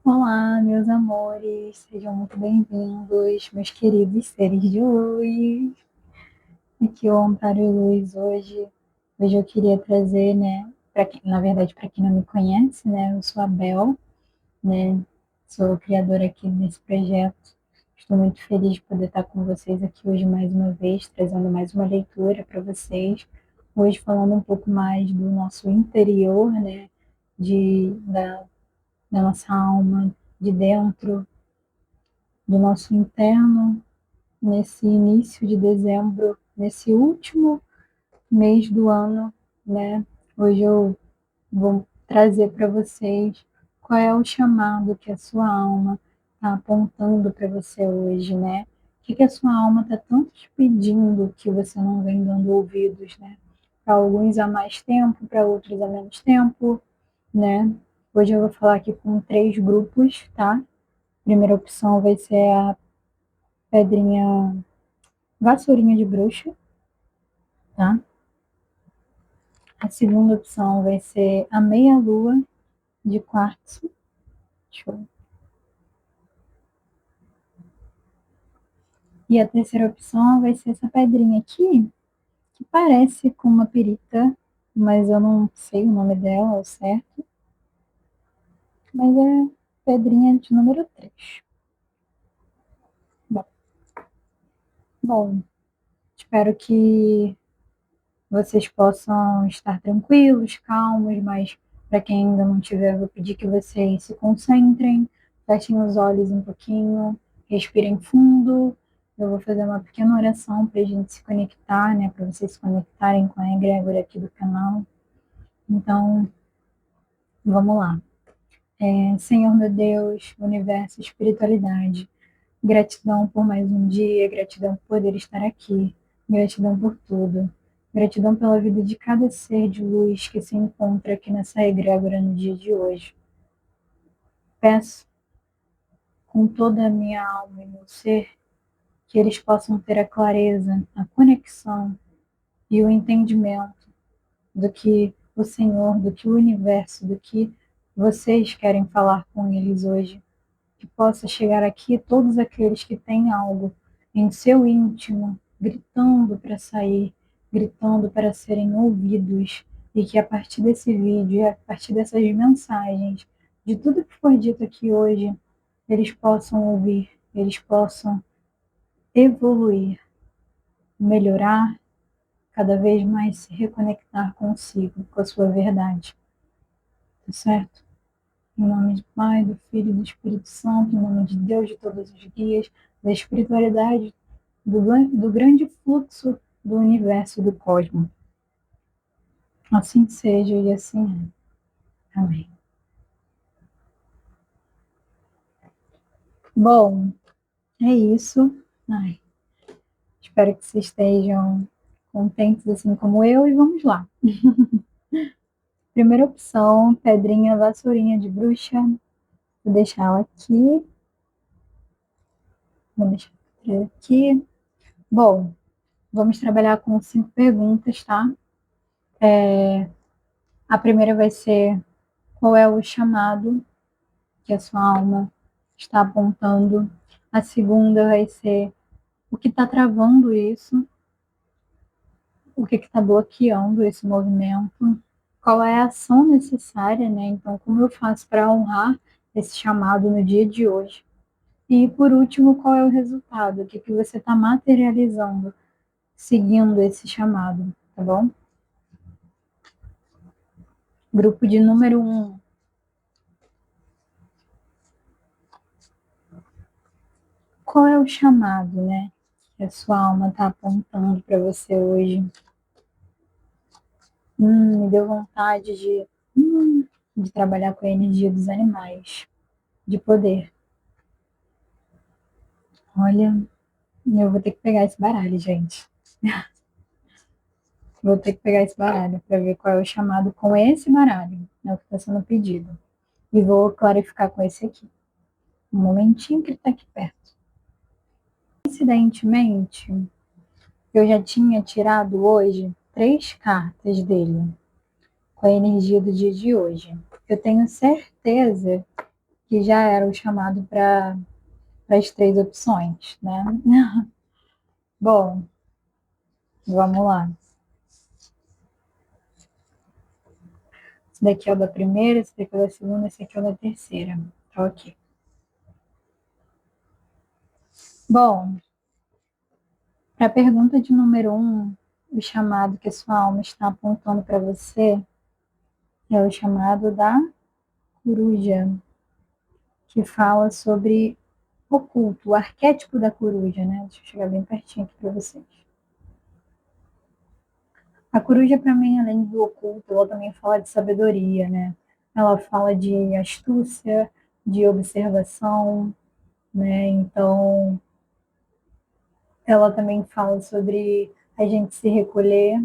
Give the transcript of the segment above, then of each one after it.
Olá, meus amores, sejam muito bem-vindos, meus queridos seres de luz. Aqui é o Amparo Luz hoje. Hoje eu queria trazer, né, na verdade, para quem não me conhece, né, eu sou a Bel, né, sou criadora aqui desse projeto. Estou muito feliz de poder estar com vocês aqui hoje mais uma vez, trazendo mais uma leitura para vocês. Hoje falando um pouco mais do nosso interior, né, da nossa alma, de dentro do nosso interno, nesse início de dezembro, nesse último mês do ano, né? Hoje eu vou trazer para vocês qual é o chamado que a sua alma está apontando para você hoje, né? O que a sua alma está tanto te pedindo que você não vem dando ouvidos, né? Para alguns há mais tempo, para outros há menos tempo, né? Hoje eu vou falar aqui com 3 grupos, tá? A primeira opção vai ser a pedrinha vassourinha de bruxa, tá? A segunda opção vai ser a meia-lua de quartzo. Deixa eu... E a terceira opção vai ser essa pedrinha aqui, que parece com uma perita, mas eu não sei o nome dela ao certo. Mas é pedrinha de número 3. Bom, bom, espero que vocês possam estar tranquilos, calmos, mas para quem ainda não tiver, eu vou pedir que vocês se concentrem, fechem os olhos um pouquinho, respirem fundo. Eu vou fazer uma pequena oração para a gente se conectar, né? Para vocês se conectarem com a egrégora aqui do canal. Então, vamos lá. Senhor meu Deus, universo, espiritualidade, gratidão por mais um dia, gratidão por poder estar aqui, gratidão por tudo. Gratidão pela vida de cada ser de luz que se encontra aqui nessa egrégora no dia de hoje. Peço com toda a minha alma e meu ser que eles possam ter a clareza, a conexão e o entendimento do que o Senhor, do que o universo, do que vocês querem falar com eles hoje. Que possa chegar aqui todos aqueles que têm algo em seu íntimo, gritando para sair, gritando para serem ouvidos, e que a partir desse vídeo, e a partir dessas mensagens, de tudo que foi dito aqui hoje, eles possam ouvir, eles possam evoluir, melhorar, cada vez mais se reconectar consigo, com a sua verdade. Tá certo? Em nome do Pai, do Filho e do Espírito Santo, em nome de Deus, de todos os guias, da espiritualidade, do grande fluxo do universo e do cosmos. Assim seja e assim é. Amém. Bom, é isso. Ai, espero que vocês estejam contentes assim como eu e vamos lá. Primeira opção, pedrinha vassourinha de bruxa. Vou deixar ela aqui. Vou deixar ela aqui. Bom, vamos trabalhar com 5 perguntas, tá? A primeira vai ser qual é o chamado que a sua alma está apontando. A segunda vai ser o que está travando isso, o que está bloqueando esse movimento, qual é a ação necessária, né? Então, como eu faço para honrar esse chamado no dia de hoje? E, por último, qual é o resultado? O que você está materializando seguindo esse chamado, tá bom? Grupo de número 1. Qual é o chamado, né? Que a sua alma está apontando para você hoje? Me deu vontade de trabalhar com a energia dos animais, de poder. Olha, eu vou ter que pegar esse baralho, gente. Vou ter que pegar esse baralho para ver qual é o chamado com esse baralho, é o que está sendo pedido. E vou clarificar com esse aqui. Um momentinho que ele está aqui perto. Coincidentemente, eu já tinha tirado hoje 3 cartas dele, com a energia do dia de hoje. Eu tenho certeza que já era o chamado para as 3 opções, né? Bom, vamos lá. Esse daqui é o da primeira, esse daqui é o da segunda, esse aqui é o da terceira. Tá ok. Bom, para a pergunta de número 1, o chamado que a sua alma está apontando para você é o chamado da coruja, que fala sobre oculto, o arquétipo da coruja, né? Deixa eu chegar bem pertinho aqui para vocês. A coruja, para mim, além do oculto, ela também fala de sabedoria, né? Ela fala de astúcia, de observação, né? Então, ela também fala sobre a gente se recolher,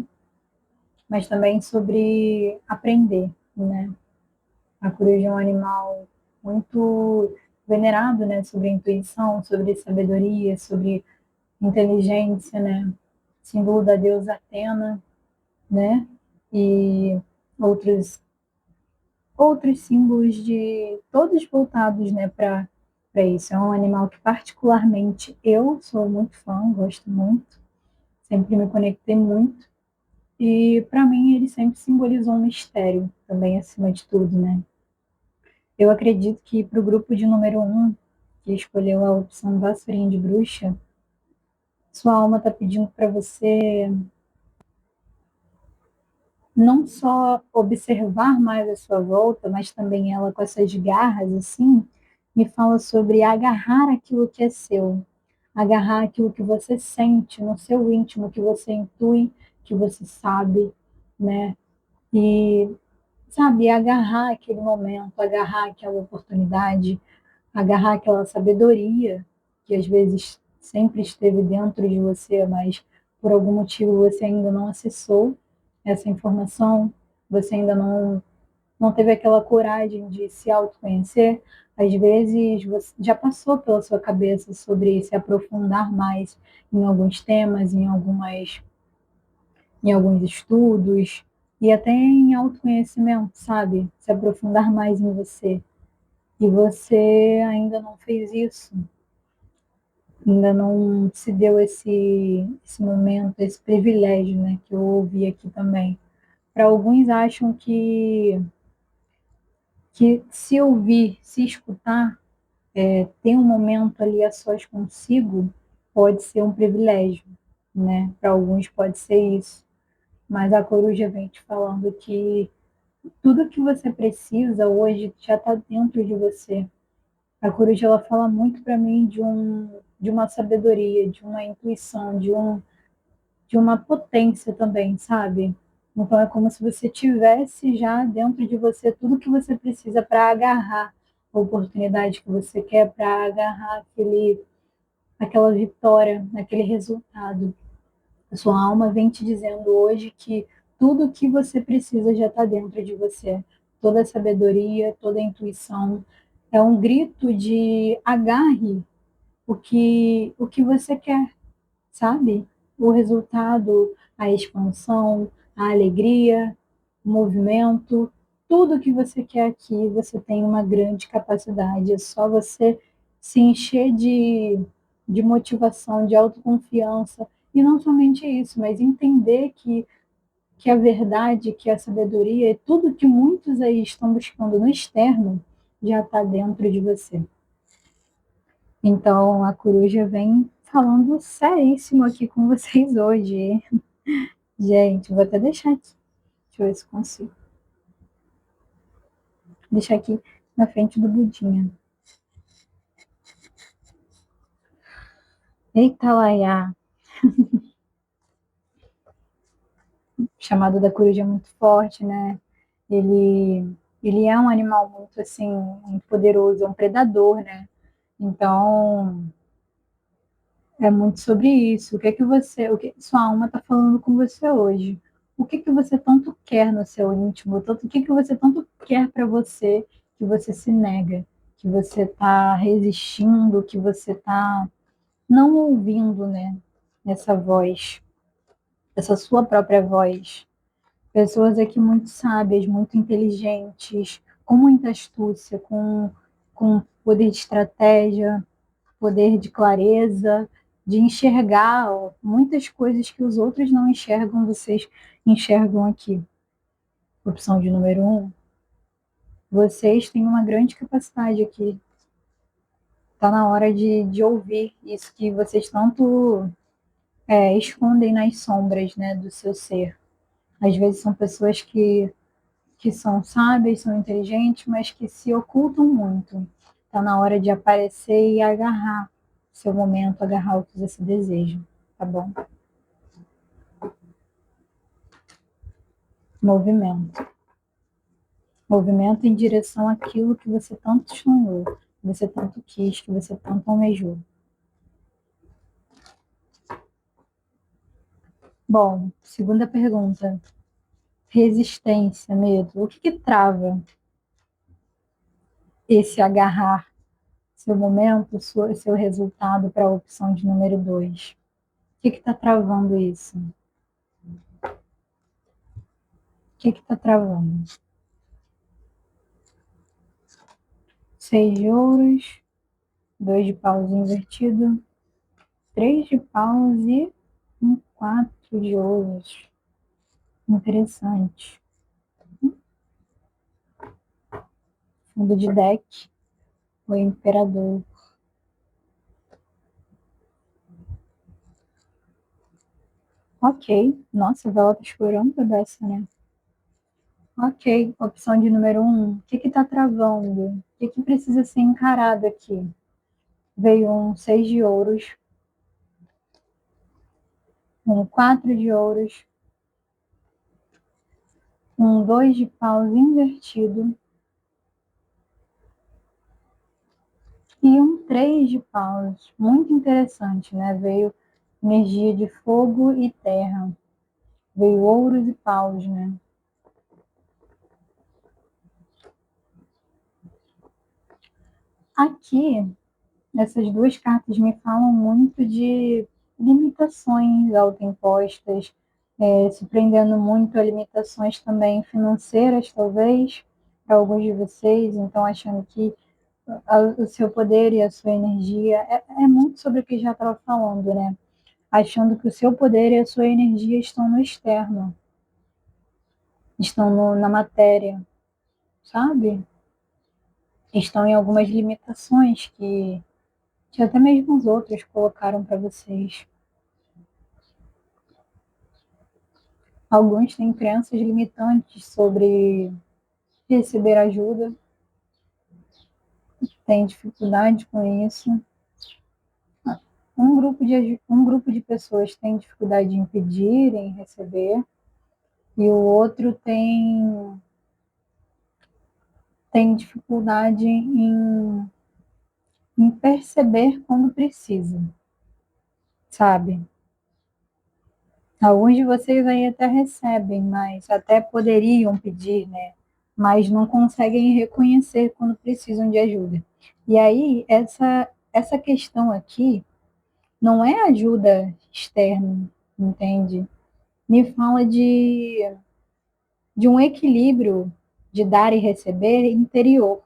mas também sobre aprender, né? A coruja é um animal muito venerado, né? Sobre intuição, sobre sabedoria, sobre inteligência, né? Símbolo da deusa Atena, né? E outros símbolos de todos voltados, né, para isso. É um animal que particularmente eu sou muito fã, gosto muito, sempre me conectei muito. E para mim ele sempre simbolizou um mistério também acima de tudo, né? Eu acredito que para o grupo de número 1, que escolheu a opção Vassourinha de Bruxa, sua alma está pedindo para você não só observar mais a sua volta, mas também ela com essas garras assim, me fala sobre agarrar aquilo que é seu, agarrar aquilo que você sente no seu íntimo, que você intui, que você sabe, né? E sabe, agarrar aquele momento, agarrar aquela oportunidade, agarrar aquela sabedoria que às vezes sempre esteve dentro de você, mas por algum motivo você ainda não acessou essa informação, você ainda não teve aquela coragem de se autoconhecer. Às vezes você já passou pela sua cabeça sobre se aprofundar mais em alguns temas, em alguns estudos e até em autoconhecimento, sabe? Se aprofundar mais em você. E você ainda não fez isso, ainda não se deu esse momento, esse privilégio, né, que eu ouvi aqui também. Para alguns acham que se ouvir, se escutar, ter um momento ali a sós consigo, pode ser um privilégio, né? Para alguns pode ser isso. Mas a coruja vem te falando que tudo que você precisa hoje já está dentro de você. A coruja ela fala muito para mim de uma sabedoria, de uma intuição, de uma potência também, sabe? Então é como se você tivesse já dentro de você tudo que você precisa para agarrar a oportunidade que você quer, para agarrar aquela vitória, aquele resultado. A sua alma vem te dizendo hoje que tudo o que você precisa já está dentro de você. Toda a sabedoria, toda a intuição. É um grito de agarre o que você quer, sabe? O resultado, a expansão, a alegria, o movimento, tudo que você quer aqui, você tem uma grande capacidade. É só você se encher de motivação, de autoconfiança. E não somente isso, mas entender que a verdade, que a sabedoria, tudo que muitos aí estão buscando no externo, já está dentro de você. Então, a coruja vem falando seríssimo aqui com vocês hoje. Gente, vou até deixar aqui. Deixa eu ver se consigo. Deixar aqui na frente do Budinha. Eita, Laia. O chamado da coruja é muito forte, né? Ele é um animal muito, assim, muito poderoso, é um predador, né? Então, é muito sobre isso. O que sua alma está falando com você hoje? O que você tanto quer no seu íntimo? O que você tanto quer para você que você se nega, que você está resistindo, que você está não ouvindo, né? Essa voz, essa sua própria voz. Pessoas aqui muito sábias, muito inteligentes, com muita astúcia, com poder de estratégia, poder de clareza, de enxergar muitas coisas que os outros não enxergam, vocês enxergam aqui. Opção de número 1, vocês têm uma grande capacidade aqui. Está na hora de ouvir isso que vocês tanto escondem nas sombras, né, do seu ser. Às vezes são pessoas que são sábias, são inteligentes, mas que se ocultam muito. Está na hora de aparecer e agarrar seu momento, agarrar o que você deseja, tá bom? Movimento. Movimento em direção àquilo que você tanto sonhou, que você tanto quis, que você tanto almejou. Bom, segunda pergunta. Resistência, medo. O que trava esse agarrar seu momento, seu resultado para a opção de número 2? O que está travando isso? O que está travando? 6 de ouros, 2 de paus invertido, 3 de paus e 4 de ouros. Interessante. Fundo de deck, o imperador. Ok. Nossa, a vela tá explorando dessa, né? Ok. Opção de número 1. O que está travando? O que precisa ser encarado aqui? Veio um 6 de ouros, um 4 de ouros, um 2 de paus invertido e um 3 de paus. Muito interessante, né? Veio energia de fogo e terra. Veio ouros e paus, né? Aqui, essas duas cartas me falam muito de limitações autoimpostas, surpreendendo muito a limitações também financeiras, talvez, para alguns de vocês, então achando que o seu poder e a sua energia é muito sobre o que já estava falando, né? Achando que o seu poder e a sua energia estão no externo, estão na matéria, sabe? Estão em algumas limitações que até mesmo os outros colocaram para vocês. Alguns têm crenças limitantes sobre receber ajuda, têm dificuldade com isso. Um grupo de pessoas tem dificuldade de impedir em receber, e o outro tem dificuldade em perceber quando precisa, sabe? Alguns de vocês aí até recebem, mas até poderiam pedir, né? Mas não conseguem reconhecer quando precisam de ajuda. E aí, essa questão aqui não é ajuda externa, entende? Me fala de um equilíbrio de dar e receber interior.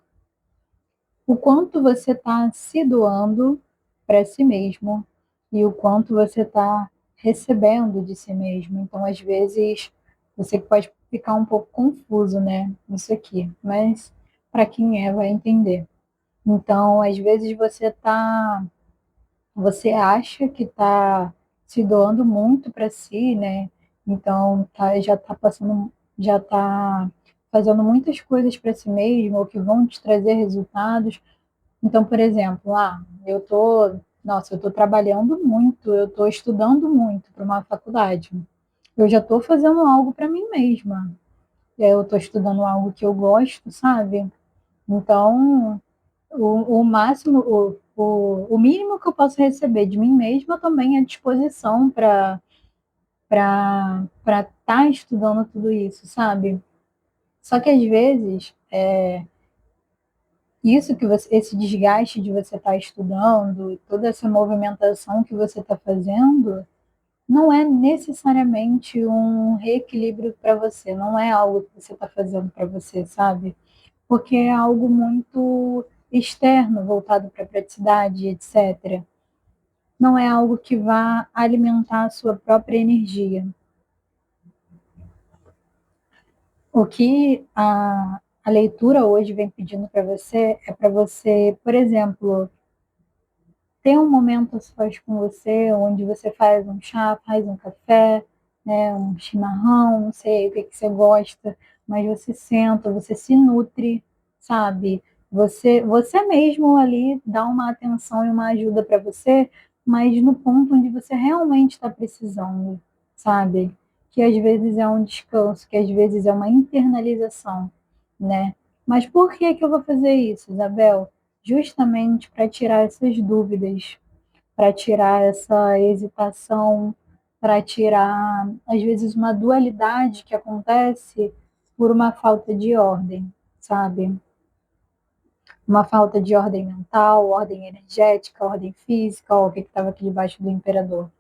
O quanto você está se doando para si mesmo e o quanto você está recebendo de si mesmo. Então, às vezes, você pode ficar um pouco confuso, né? Isso aqui, mas para quem vai entender. Então, às vezes você acha que está se doando muito para si, né? Então, já está fazendo muitas coisas para si mesmo, ou que vão te trazer resultados. Então, por exemplo, eu tô trabalhando muito, eu tô estudando muito para uma faculdade. Eu já tô fazendo algo para mim mesma. Eu tô estudando algo que eu gosto, sabe? Então, o máximo, o mínimo que eu posso receber de mim mesma também é disposição para estar estudando tudo isso, sabe? Só que às vezes esse desgaste de você estar estudando, toda essa movimentação que você está fazendo, não é necessariamente um reequilíbrio para você, não é algo que você está fazendo para você, sabe? Porque é algo muito externo, voltado para a praticidade, etc. Não é algo que vá alimentar a sua própria energia. O que a leitura hoje vem pedindo para você é para você, por exemplo, ter um momento a sós com você, onde você faz um chá, faz um café, né, um chimarrão, não sei o que você gosta, mas você senta, você se nutre, sabe? Você mesmo ali dá uma atenção e uma ajuda para você, mas no ponto onde você realmente está precisando, sabe? Que às vezes é um descanso, que às vezes é uma internalização, né? Mas por que que eu vou fazer isso, Isabel? Justamente para tirar essas dúvidas, para tirar essa hesitação, para tirar, às vezes, uma dualidade que acontece por uma falta de ordem, sabe? Uma falta de ordem mental, ordem energética, ordem física, ó, o que estava aqui debaixo do imperador.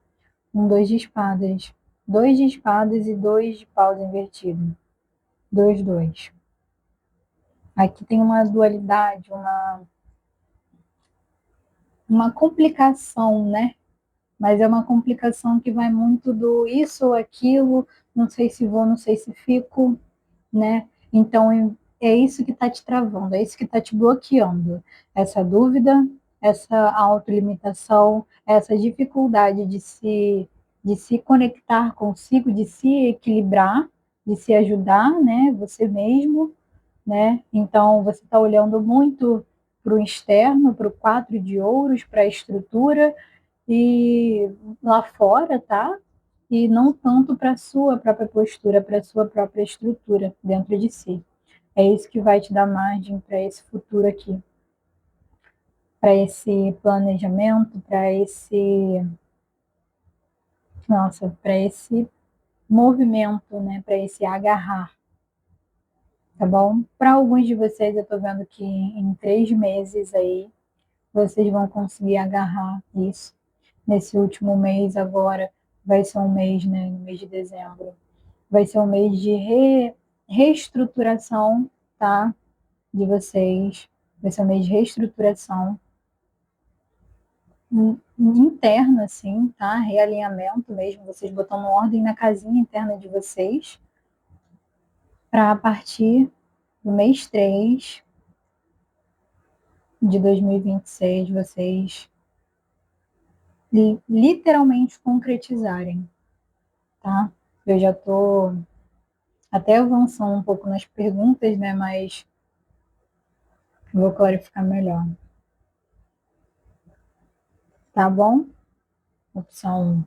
Um dois de espadas. Dois de espadas e dois de paus invertido. Dois, dois. Aqui tem uma dualidade, uma complicação, né? Mas é uma complicação que vai muito do isso ou aquilo, não sei se vou, não sei se fico, né? Então é isso que está te travando, é isso que está te bloqueando. Essa dúvida, essa autolimitação, essa dificuldade de se conectar consigo, de se equilibrar, de se ajudar, né? Você mesmo, né? Então você está olhando muito para o externo, para o quatro de ouros, para a estrutura, e lá fora, tá? E não tanto para a sua própria postura, para a sua própria estrutura dentro de si. É isso que vai te dar margem para esse futuro aqui, para esse planejamento, para esse movimento, né? Para esse agarrar, tá bom? Para alguns de vocês, eu tô vendo que em 3 meses aí, vocês vão conseguir agarrar isso. Nesse último mês agora, vai ser um mês, né, no mês de dezembro, vai ser um mês de reestruturação, tá, de vocês, vai ser um mês de reestruturação interna, assim, tá, realinhamento mesmo, vocês botando ordem na casinha interna de vocês, para a partir do mês 3 de 2026, vocês literalmente concretizarem, tá? Eu já tô até avançando um pouco nas perguntas, né? Mas vou clarificar melhor. Tá bom? Opção.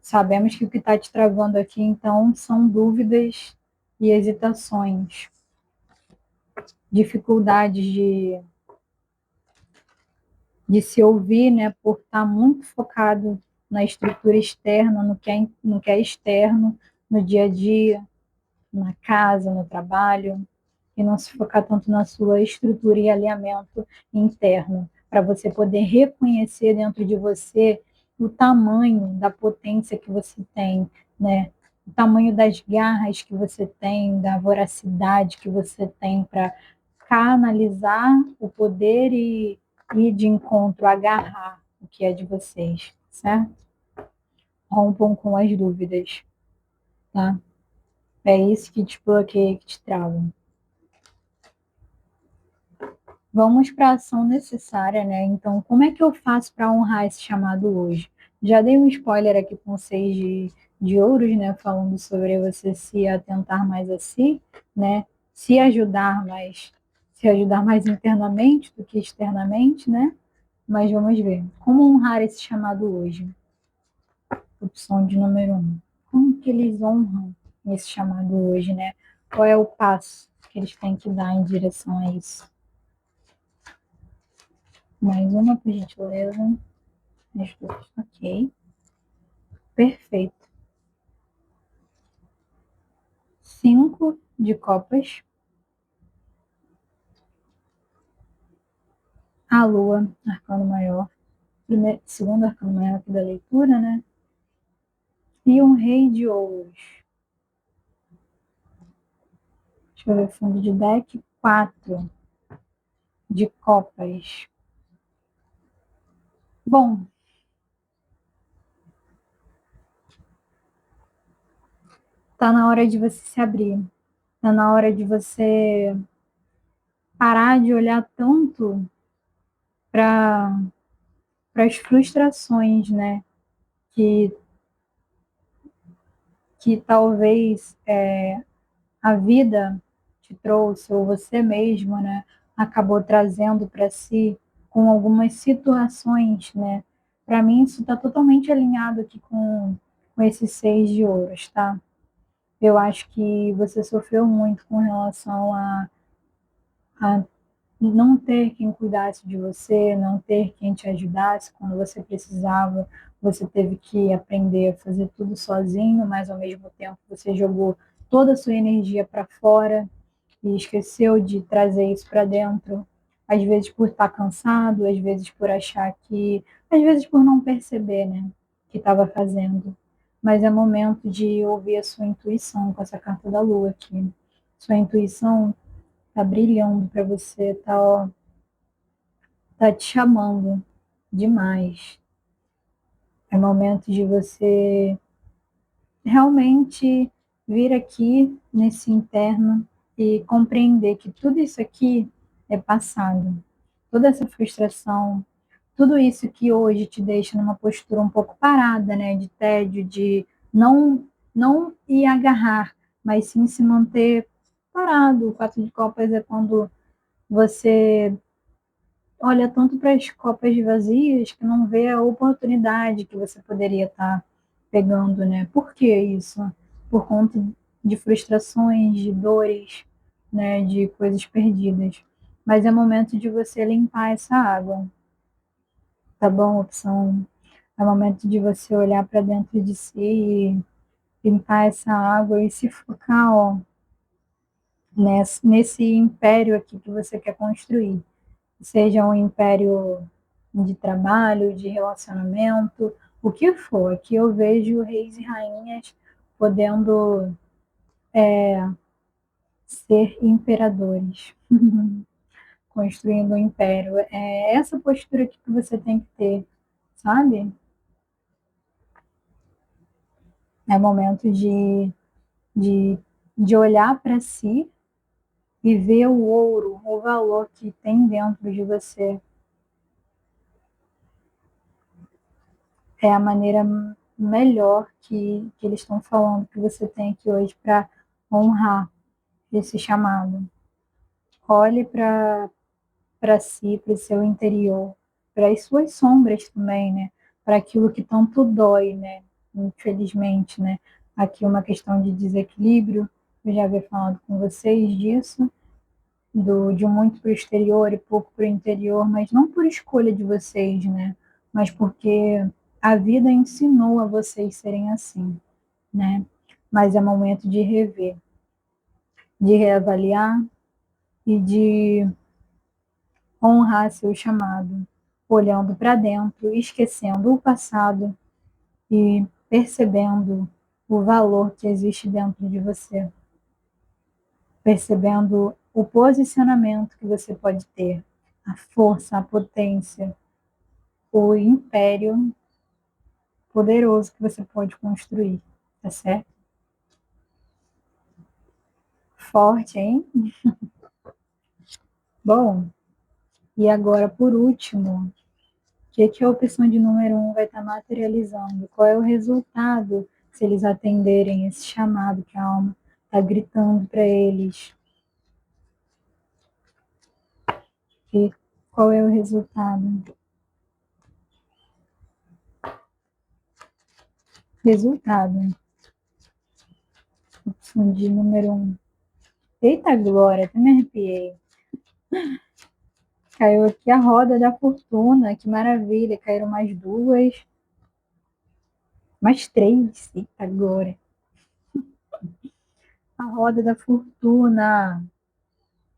Sabemos que o que está te travando aqui, então, são dúvidas e hesitações, dificuldades de se ouvir, né? Por estar muito focado na estrutura externa, no que é externo, no dia a dia, na casa, no trabalho, e não se focar tanto na sua estrutura e alinhamento interno, para você poder reconhecer dentro de você o tamanho da potência que você tem, né? O tamanho das garras que você tem, da voracidade que você tem para canalizar o poder e ir de encontro, agarrar o que é de vocês, certo? Rompam com as dúvidas, tá? É isso que te bloqueia, que te trava. Vamos para a ação necessária, né? Então, como é que eu faço para honrar esse chamado hoje? Já dei um spoiler aqui com vocês de ouros, né? Falando sobre você se atentar mais a si, né? Se ajudar mais internamente do que externamente, né? Mas vamos ver. Como honrar esse chamado hoje? Opção de número 1. Como que eles honram esse chamado hoje, né? Qual é o passo que eles têm que dar em direção a isso? Mais uma, por gentileza. Ok. Perfeito. 5 de copas. A lua, arcano maior. Segundo arcano maior aqui da leitura, né? E um rei de ouros. Deixa eu ver o fundo de deck. 4. de copas. Bom, tá na hora de você se abrir. Tá na hora de você parar de olhar tanto para as frustrações, né? Que, que talvez a vida te trouxe, ou você mesmo, né? Acabou trazendo para si com algumas situações, né? Para mim, isso está totalmente alinhado aqui com esses 6 de ouros, tá? Eu acho que você sofreu muito com relação a não ter quem cuidasse de você, não ter quem te ajudasse quando você precisava, você teve que aprender a fazer tudo sozinho, mas ao mesmo tempo você jogou toda a sua energia para fora e esqueceu de trazer isso para dentro. Às vezes por estar cansado, às vezes por achar que, às vezes por não perceber, né, que estava fazendo. Mas é momento de ouvir a sua intuição com essa carta da lua aqui. Sua intuição tá brilhando para você, tá, ó, tá te chamando demais. É momento de você realmente vir aqui nesse interno e compreender que tudo isso aqui é passado. Toda essa frustração, tudo isso que hoje te deixa numa postura um pouco parada, né, de tédio, de não ir agarrar, mas sim se manter parado. O 4 de copas é quando você olha tanto para as copas vazias que não vê a oportunidade que você poderia estar pegando, né? Por que isso? Por conta de frustrações, de dores, né? De coisas perdidas. Mas é momento de você limpar essa água, tá bom? Opção. É momento de você olhar para dentro de si e limpar essa água e se focar, ó, nesse império aqui que você quer construir. Seja um império de trabalho, de relacionamento, o que for. Aqui eu vejo reis e rainhas podendo ser imperadores, construindo um império. É essa postura que você tem que ter, sabe? É momento de, de olhar para si e ver o ouro, o valor que tem dentro de você. É a maneira melhor que eles estão falando que você tem aqui hoje para honrar esse chamado. Olhe para si, para o seu interior, para as suas sombras também, né? Para aquilo que tanto dói, né? Infelizmente, né? Aqui uma questão de desequilíbrio, eu já havia falado com vocês disso, de muito para o exterior e pouco para o interior, mas não por escolha de vocês, né? Mas porque a vida ensinou a vocês serem assim, né? Mas é momento de rever, de reavaliar e de honrar seu chamado, olhando para dentro, esquecendo o passado e percebendo o valor que existe dentro de você, percebendo o posicionamento que você pode ter, a força, a potência, o império poderoso que você pode construir, tá certo? Forte, hein? Bom, e agora por último, que a opção de número 1 vai estar materializando? Qual é o resultado se eles atenderem esse chamado que a alma está gritando para eles? E qual é o resultado? Resultado. Opção de número 1. Eita glória, até me arrepiei. Caiu aqui a roda da fortuna, que maravilha. Caíram mais 2, mais 3. Eita glória. A roda da fortuna.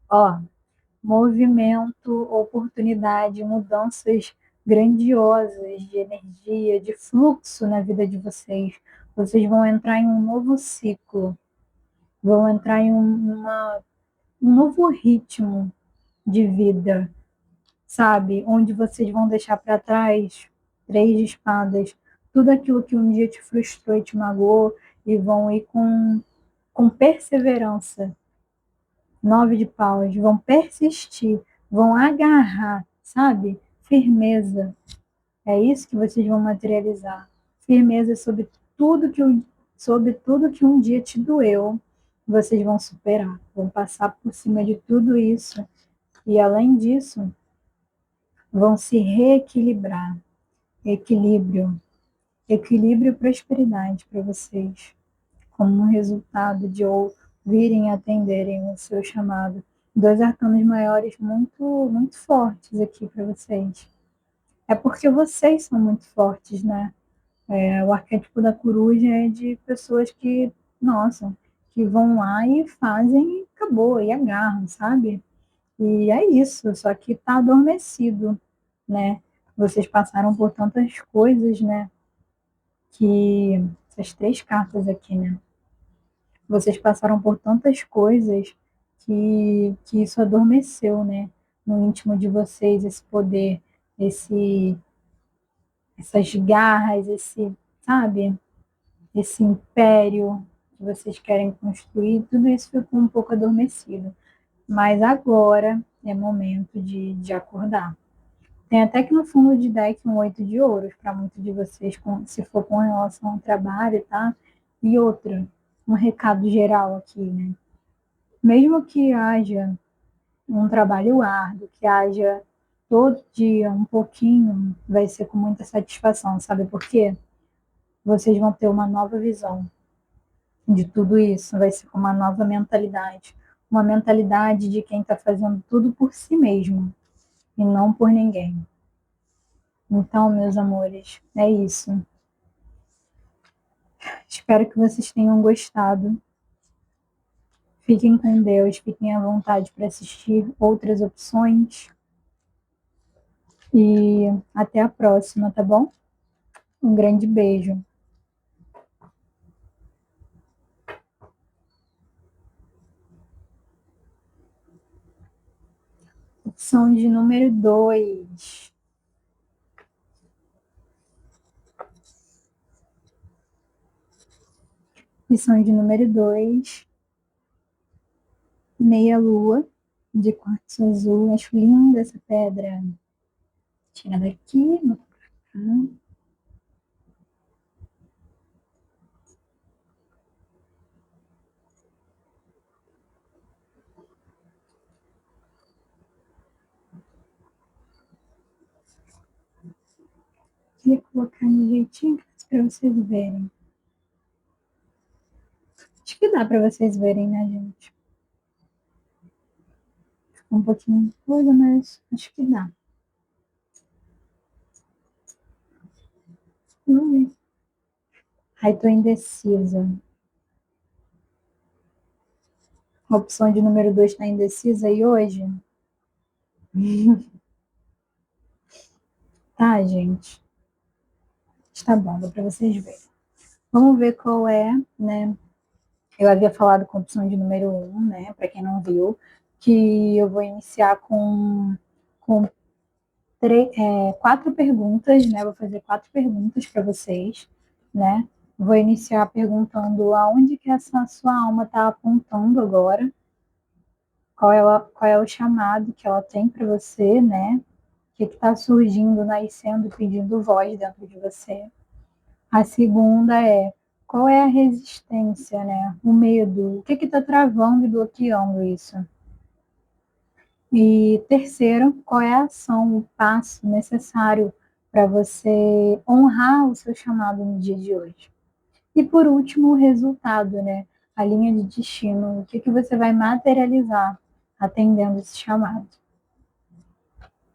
Ó, movimento, oportunidade, mudanças grandiosas de energia, de fluxo na vida de vocês. Vocês vão entrar em um novo ciclo, vão entrar em um novo ritmo de vida, sabe? Onde vocês vão deixar para trás 3 de espadas, tudo aquilo que um dia te frustrou e te magoou, e vão ir com perseverança. 9 de paus, vão persistir, vão agarrar, sabe? Firmeza. É isso que vocês vão materializar. Firmeza sobre tudo que um dia te doeu. Vocês vão superar, vão passar por cima de tudo isso. E além disso, vão se reequilibrar. Equilíbrio. Equilíbrio e prosperidade para vocês, como um resultado de ouvirem e atenderem o seu chamado. 2 arcanos maiores muito fortes aqui para vocês. É porque vocês são muito fortes, né? O arquétipo da coruja é de pessoas que, nossa, que vão lá e fazem e acabou, e agarram, sabe? E é isso, só que tá adormecido, né? Vocês passaram por tantas coisas, né? Que essas 3 cartas aqui, né? Vocês passaram por tantas coisas que isso adormeceu, né? No íntimo de vocês, esse poder, esse, essas garras, sabe? Esse império que vocês querem construir, tudo isso ficou um pouco adormecido. Mas agora é momento de acordar. Tem até que no fundo de deck um 8 de ouros para muitos de vocês, se for com relação ao trabalho, tá? E outra, um recado geral aqui, né? Mesmo que haja um trabalho árduo, que haja todo dia um pouquinho, vai ser com muita satisfação, sabe por quê? Vocês vão ter uma nova visão de tudo isso, vai ser com uma nova mentalidade. Uma mentalidade de quem está fazendo tudo por si mesmo e não por ninguém. Então, meus amores, é isso. Espero que vocês tenham gostado. Fiquem com Deus, fiquem à vontade para assistir outras opções. E até a próxima, tá bom? Um grande beijo. Opção de número 2. Opção de número 2. Meia lua de quartzo azul. Acho linda essa pedra. Tira daqui. Queria colocar no jeitinho para vocês verem. Acho que dá para vocês verem, né, gente? Ficou um pouquinho de coisa, mas acho que dá. Vamos ver. Ai, tô indecisa. A opção de número 2 está indecisa aí hoje? Tá, gente? Está bom, dá para vocês verem. Vamos ver qual é, né? Eu havia falado com a opção de número 1, né? Para quem não viu, que eu vou iniciar com 4 perguntas, né? Vou fazer 4 perguntas para vocês, né? Vou iniciar perguntando aonde que essa sua alma está apontando agora, qual é o chamado que ela tem para você, né? O que está surgindo, nascendo, pedindo voz dentro de você. A segunda é qual é a resistência, né? O medo, o que está travando e bloqueando isso? E terceiro, qual é a ação, o passo necessário para você honrar o seu chamado no dia de hoje? E por último, o resultado, né? A linha de destino, o que você vai materializar atendendo esse chamado.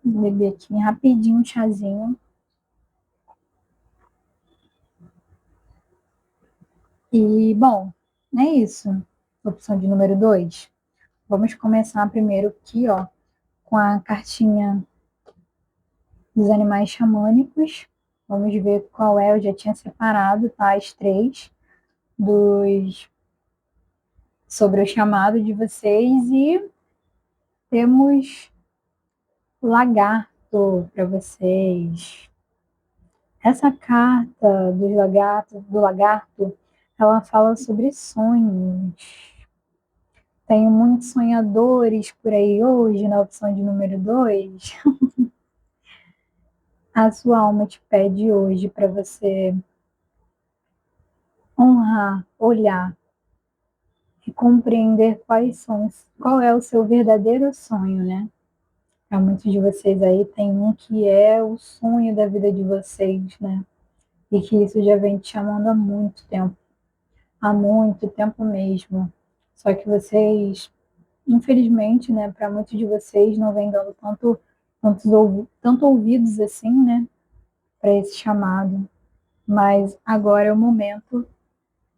Vou beber aqui rapidinho um chazinho. E, bom, é isso. Opção de número 2. Vamos começar primeiro aqui, ó, com a cartinha dos animais xamânicos. Vamos ver qual é, eu já tinha separado, tá? As 3 sobre o chamado de vocês. E temos lagarto para vocês. Essa carta do lagarto, ela fala sobre sonhos. Tenho muitos sonhadores por aí hoje, na opção de número 2. A sua alma te pede hoje para você honrar, olhar e compreender qual é o seu verdadeiro sonho, né? Para muitos de vocês aí tem um que é o sonho da vida de vocês, né? E que isso já vem te chamando há muito tempo mesmo. Só que vocês, infelizmente, né, para muitos de vocês não vem dando tanto ouvidos assim, né, para esse chamado. Mas agora é o momento,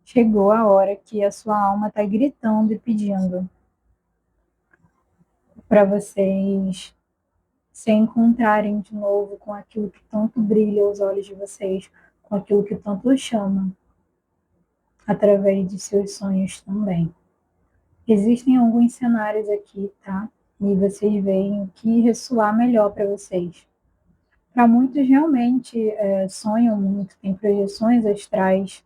chegou a hora que a sua alma está gritando e pedindo para vocês se encontrarem de novo com aquilo que tanto brilha os olhos de vocês, com aquilo que tanto chama, através de seus sonhos também. Existem alguns cenários aqui, tá? E vocês veem o que ressoar melhor para vocês. Para muitos, realmente sonham muito, têm projeções astrais,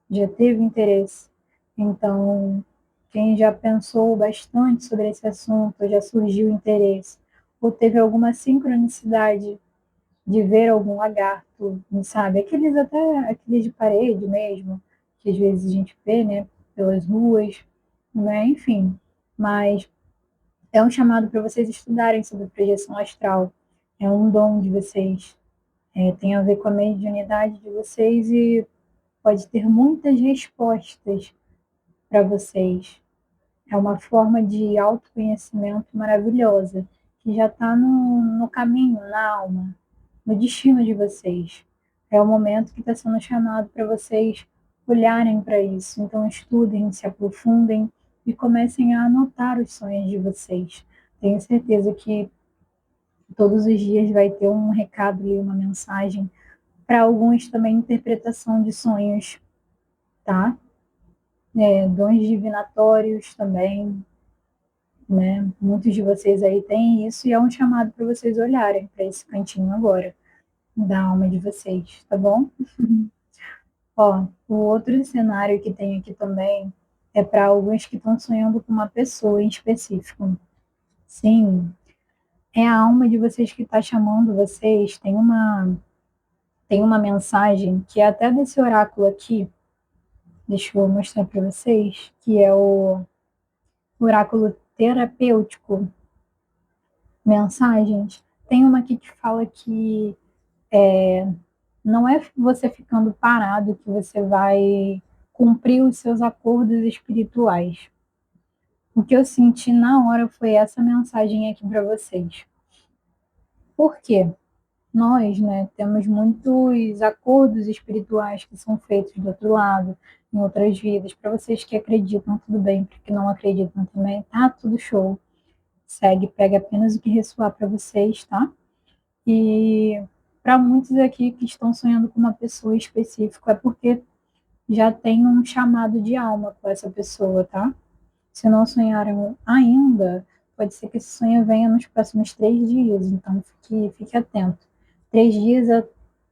já teve interesse. Então, quem já pensou bastante sobre esse assunto, já surgiu interesse, ou teve alguma sincronicidade de ver algum lagarto, sabe? Aqueles de parede mesmo, que às vezes a gente vê, né, pelas ruas, né? Enfim. Mas é um chamado para vocês estudarem sobre projeção astral. É um dom de vocês. Tem a ver com a mediunidade de vocês e pode ter muitas respostas para vocês. É uma forma de autoconhecimento maravilhosa, que já está no caminho, na alma, no destino de vocês. É o momento que está sendo chamado para vocês olharem para isso. Então, estudem, se aprofundem e comecem a anotar os sonhos de vocês. Tenho certeza que todos os dias vai ter um recado e uma mensagem. Para alguns também interpretação de sonhos, tá? Dons divinatórios também, né? Muitos de vocês aí têm isso e é um chamado para vocês olharem para esse cantinho agora da alma de vocês, tá bom? Ó, o outro cenário que tem aqui também é para alguns que estão sonhando com uma pessoa em específico. Sim, é a alma de vocês que está chamando vocês. Tem uma mensagem que é até desse oráculo aqui. Deixa eu mostrar para vocês, que é o oráculo terapêutico. Mensagens. Tem uma aqui que fala que não é você ficando parado que você vai cumprir os seus acordos espirituais. O que eu senti na hora foi essa mensagem aqui para vocês. Por quê? Nós, né, temos muitos acordos espirituais que são feitos do outro lado, em outras vidas. Para vocês que acreditam, tudo bem. Para que não acreditam também, tá tudo show. Segue, pega apenas o que ressoar para vocês, tá? E para muitos aqui que estão sonhando com uma pessoa específica, é porque já tem um chamado de alma com essa pessoa, tá? Se não sonharam ainda, pode ser que esse sonho venha nos próximos 3 dias, então fique atento. 3 dias a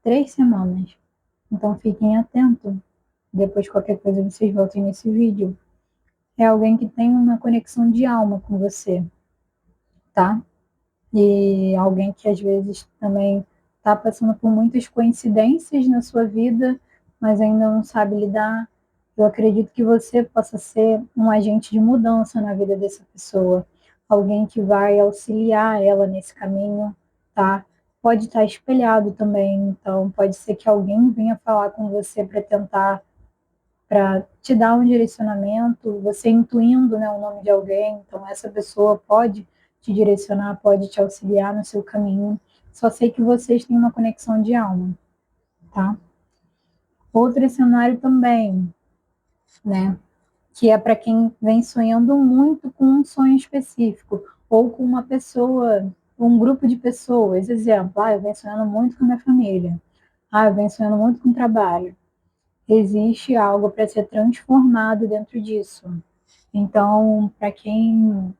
3 semanas, então fiquem atentos. Depois, qualquer coisa, vocês voltem nesse vídeo. É alguém que tem uma conexão de alma com você, tá? E alguém que às vezes também está passando por muitas coincidências na sua vida, mas ainda não sabe lidar. Eu acredito que você possa ser um agente de mudança na vida dessa pessoa, alguém que vai auxiliar ela nesse caminho, tá? Pode estar espelhado também, então pode ser que alguém venha falar com você para te dar um direcionamento, você intuindo, né, o nome de alguém, então essa pessoa pode te direcionar, pode te auxiliar no seu caminho. Só sei que vocês têm uma conexão de alma, tá? Outro cenário também, né, que é para quem vem sonhando muito com um sonho específico ou com uma pessoa, um grupo de pessoas. Exemplo, eu venho sonhando muito com a minha família. Eu venho sonhando muito com o trabalho. Existe algo para ser transformado dentro disso. Então, para quem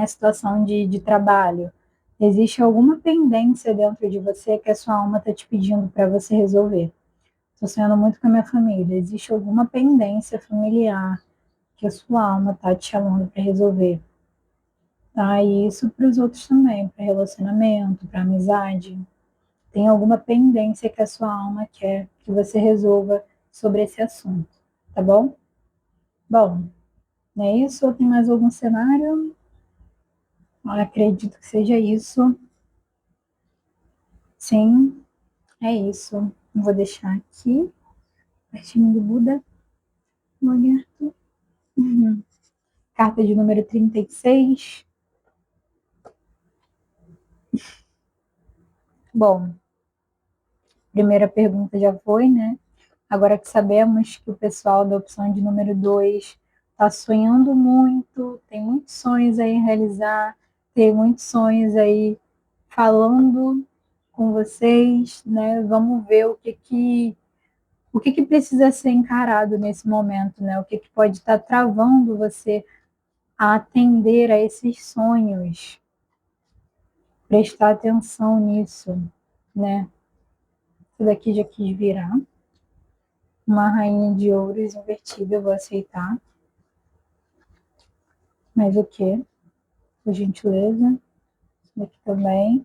é situação de trabalho, Existe alguma pendência dentro de você que a sua alma está te pedindo para você resolver. Estou sonhando muito com a minha família. Existe alguma pendência familiar que a sua alma está te chamando para resolver. Tá? E isso para os outros também, para relacionamento, para amizade. Tem alguma pendência que a sua alma quer que você resolva sobre esse assunto, tá bom? Bom, não é isso? Ou tem mais algum cenário? Eu acredito que seja isso. Sim, é isso. Vou deixar aqui, pertinho do Buda, Lagarto. Uhum. Carta de número 36. Bom, primeira pergunta já foi, né? Agora que sabemos que o pessoal da opção de número 2 está sonhando muito, tem muitos sonhos aí em realizar, tem muitos sonhos aí falando com vocês, né? Vamos ver o que precisa ser encarado nesse momento, né? O que pode estar travando você a atender a esses sonhos, prestar atenção nisso, né? Isso daqui já quis virar. Uma rainha de ouros invertida, eu vou aceitar. Mas o quê? Por gentileza. Isso daqui também.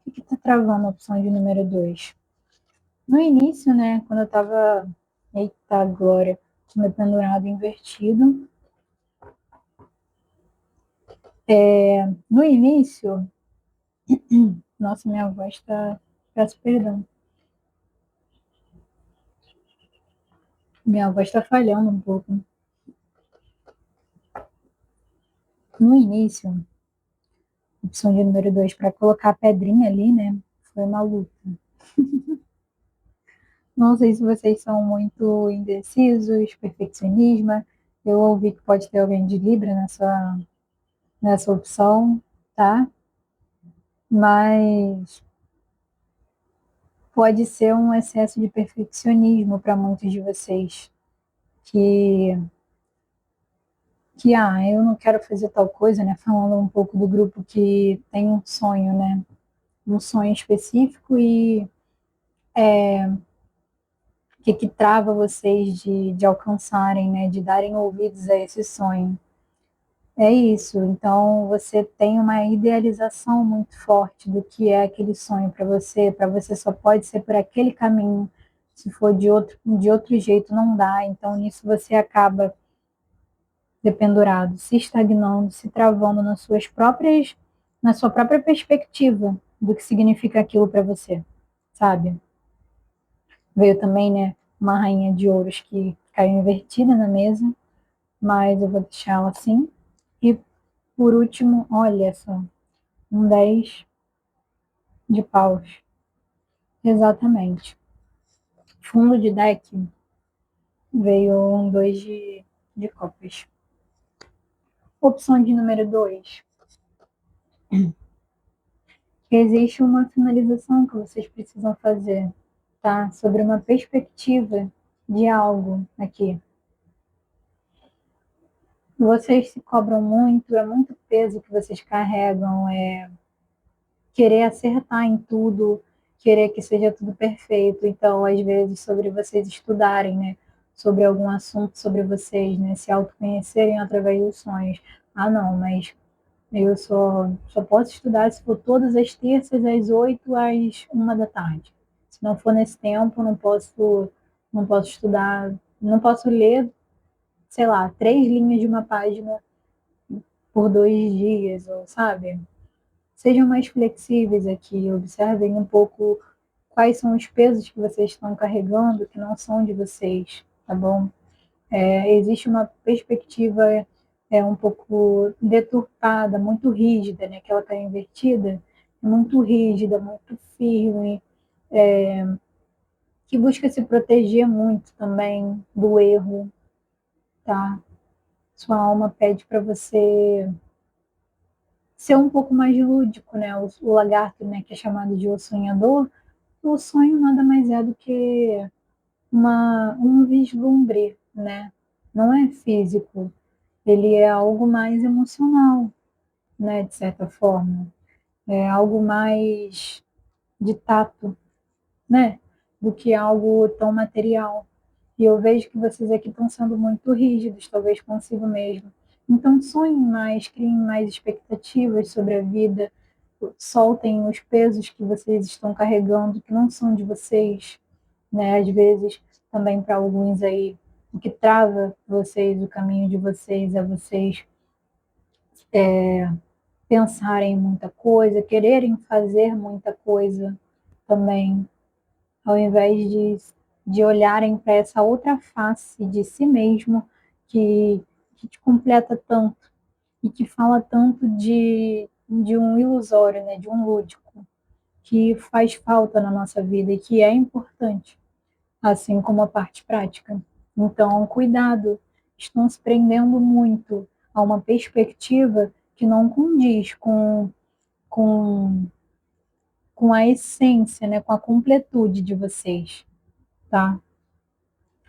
O que tá travando a opção de número 2? No início, né, quando eu tava. Eita, glória! Com meu pendurado invertido. No início. Nossa, minha voz tá. Peço perdão. Minha voz tá falhando um pouco. No início, opção de número 2 para colocar a pedrinha ali, né? Foi uma luta. Não sei se vocês são muito indecisos, perfeccionismo. Eu ouvi que pode ter alguém de Libra nessa opção, tá? Mas pode ser um excesso de perfeccionismo para muitos de vocês. Que, eu não quero fazer tal coisa, né? Falando um pouco do grupo que tem um sonho, né? Um sonho específico e que trava vocês de alcançarem, né? De darem ouvidos a esse sonho. É isso. Então, você tem uma idealização muito forte do que é aquele sonho para você só pode ser por aquele caminho. Se for de outro jeito, não dá. Então, nisso você acaba dependurado, se estagnando, se travando na sua própria perspectiva do que significa aquilo para você, sabe? Veio também, né, uma rainha de ouros que caiu invertida na mesa, mas eu vou deixá-la assim. E por último, olha só, um 10 de paus. Exatamente. Fundo de deck veio um 2 de copas. Opção de número 2. Existe uma finalização que vocês precisam fazer, tá? Sobre uma perspectiva de algo aqui. Vocês se cobram muito, é muito peso que vocês carregam, querer acertar em tudo, querer que seja tudo perfeito. Então, às vezes, sobre vocês estudarem, né? Sobre algum assunto sobre vocês, né? Se autoconhecerem através dos sonhos. Ah, não, mas eu só posso estudar se for todas as terças, às 8 às 1 da tarde. Se não for nesse tempo, não posso estudar, não posso ler, sei lá, 3 linhas de uma página por 2 dias, ou sabe? Sejam mais flexíveis aqui, observem um pouco quais são os pesos que vocês estão carregando que não são de vocês, tá bom? Existe uma perspectiva um pouco deturpada, muito rígida, né? Que ela está invertida, muito rígida, muito firme, que busca se proteger muito também do erro, tá? Sua alma pede para você ser um pouco mais lúdico, né? O lagarto, né, que é chamado de o sonhador, o sonho nada mais é do que um vislumbre, né? Não é físico, ele é algo mais emocional, né, de certa forma. é algo mais de tato, né? Do que algo tão material. E eu vejo que vocês aqui estão sendo muito rígidos, talvez consigo mesmo. Então, sonhem mais, criem mais expectativas sobre a vida, soltem os pesos que vocês estão carregando, que não são de vocês, né? Às vezes, também para alguns aí, o que trava vocês, o caminho de vocês é vocês pensarem em muita coisa, quererem fazer muita coisa também, ao invés de olharem para essa outra face de si mesmo que te completa tanto e que fala tanto de um ilusório, né, de um lúdico, que faz falta na nossa vida e que é importante, assim como a parte prática. Então, cuidado, estão se prendendo muito a uma perspectiva que não condiz com, com a essência, né, com a completude de vocês, tá?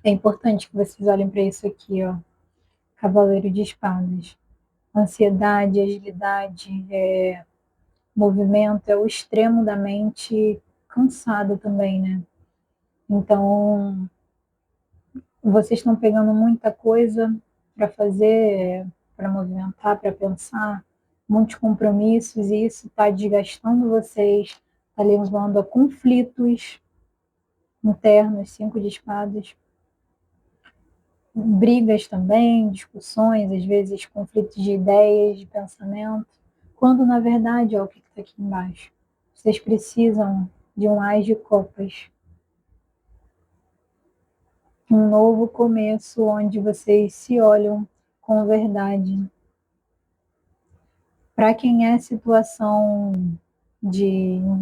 É importante que vocês olhem para isso aqui, ó. Cavaleiro de Espadas. Ansiedade, agilidade, movimento é o extremo da mente cansado também, né? Então, vocês estão pegando muita coisa para fazer, para movimentar, para pensar, muitos compromissos, e isso está desgastando vocês, está levando a conflitos internos, 5 de espadas, brigas também, discussões, às vezes conflitos de ideias, de pensamento, quando na verdade, ó, o que está aqui embaixo? Vocês precisam de um ás de copas, um novo começo onde vocês se olham com verdade. Para quem é a situação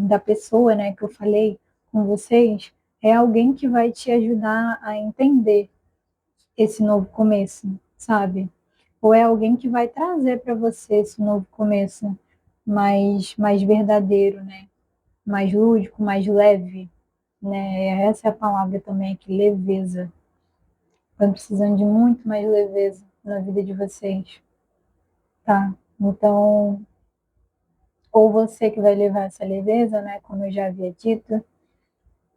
da pessoa, né, que eu falei com vocês, é alguém que vai te ajudar a entender esse novo começo, sabe? Ou é alguém que vai trazer para você esse novo começo mais verdadeiro, né? Mais lúdico, mais leve, né? Essa é a palavra também aqui, leveza. Estão precisando de muito mais leveza na vida de vocês, tá? Então, ou você que vai levar essa leveza, né? Como eu já havia dito,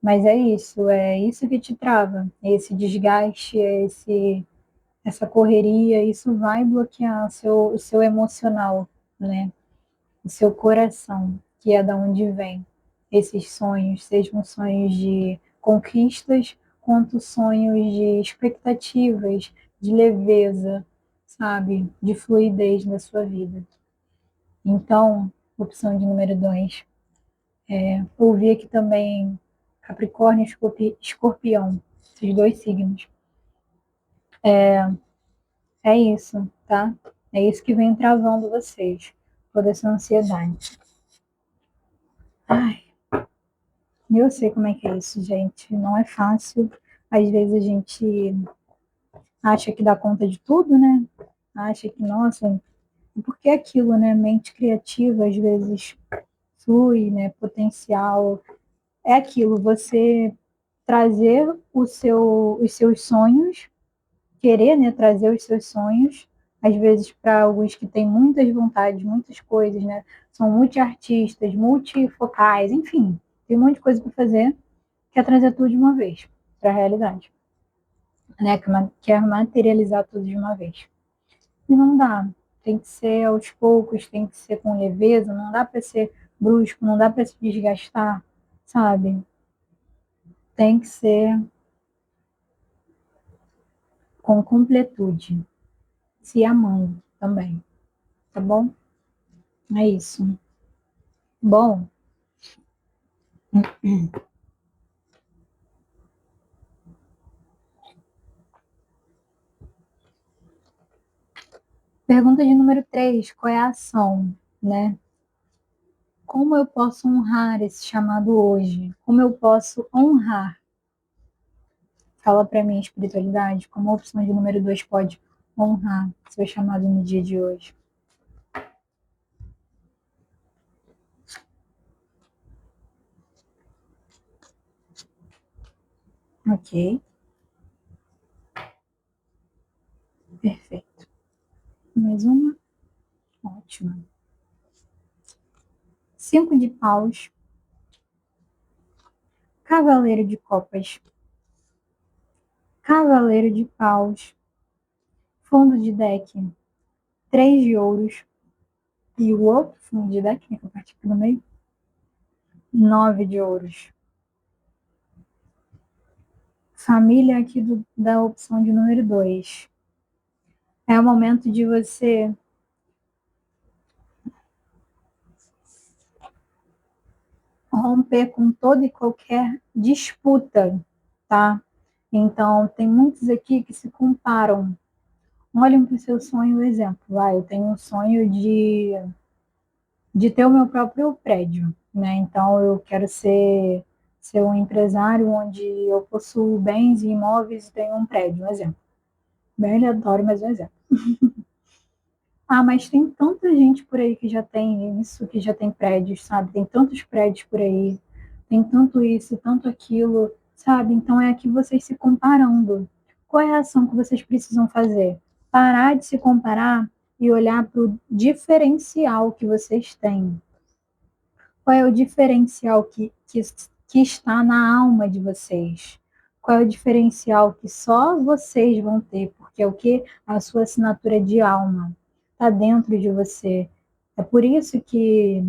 mas é isso que te trava, é esse desgaste, essa correria, isso vai bloquear o seu emocional, né? O seu coração, que é da onde vem esses sonhos, sejam sonhos de conquistas, quanto sonhos de expectativas, de leveza, sabe? De fluidez na sua vida. Então, opção de número 2. Ouvi aqui também Capricórnio e Escorpião, esses dois signos. É isso, tá? É isso que vem travando vocês, toda essa ansiedade. Ai, eu sei como é que é isso, gente. Não é fácil. Às vezes a gente acha que dá conta de tudo, né? Acha que, nossa, porque é aquilo, né? Mente criativa, às vezes flui, né? Potencial. É aquilo, você trazer os seus sonhos, querer, né? Trazer os seus sonhos, às vezes para alguns que têm muitas vontades, muitas coisas, né? São multiartistas, multifocais, enfim, tem um monte de coisa para fazer, quer trazer tudo de uma vez para a realidade, né? Quer materializar tudo de uma vez. E não dá. Tem que ser aos poucos, tem que ser com leveza, não dá para ser brusco, não dá para se desgastar, sabe? Tem que ser com completude, se amando também, tá bom? É isso. Bom, pergunta de número 3, qual é a ação, né? Como eu posso honrar esse chamado hoje? Como eu posso honrar? Fala para mim, espiritualidade, como a opção de número 2 pode honrar seu chamado no dia de hoje. Ok, perfeito. Mais uma? Ótima. 5 de paus, cavaleiro de copas, cavaleiro de paus, fundo de deck, 3 de ouros, e o outro fundo de deck, né, que eu parti aqui no meio, 9 de ouros. Família aqui da opção de número 2. É o momento de você romper com toda e qualquer disputa, tá? Então, tem muitos aqui que se comparam. Olhem para o seu sonho, o exemplo. Eu tenho um sonho de ter o meu próprio prédio, né? Então, eu quero ser um empresário onde eu possuo bens e imóveis e tenho um prédio, um exemplo. Bem aleatório, mas um exemplo. Ah, mas tem tanta gente por aí que já tem isso, que já tem prédios, sabe? Tem tantos prédios por aí, tem tanto isso, tanto aquilo, sabe? Então é aqui vocês se comparando. Qual é a ação que vocês precisam fazer? Parar de se comparar e olhar para o diferencial que vocês têm. Qual é o diferencial que está na alma de vocês? Qual é o diferencial que só vocês vão ter? Porque é o que? A sua assinatura de alma está dentro de você. É por isso que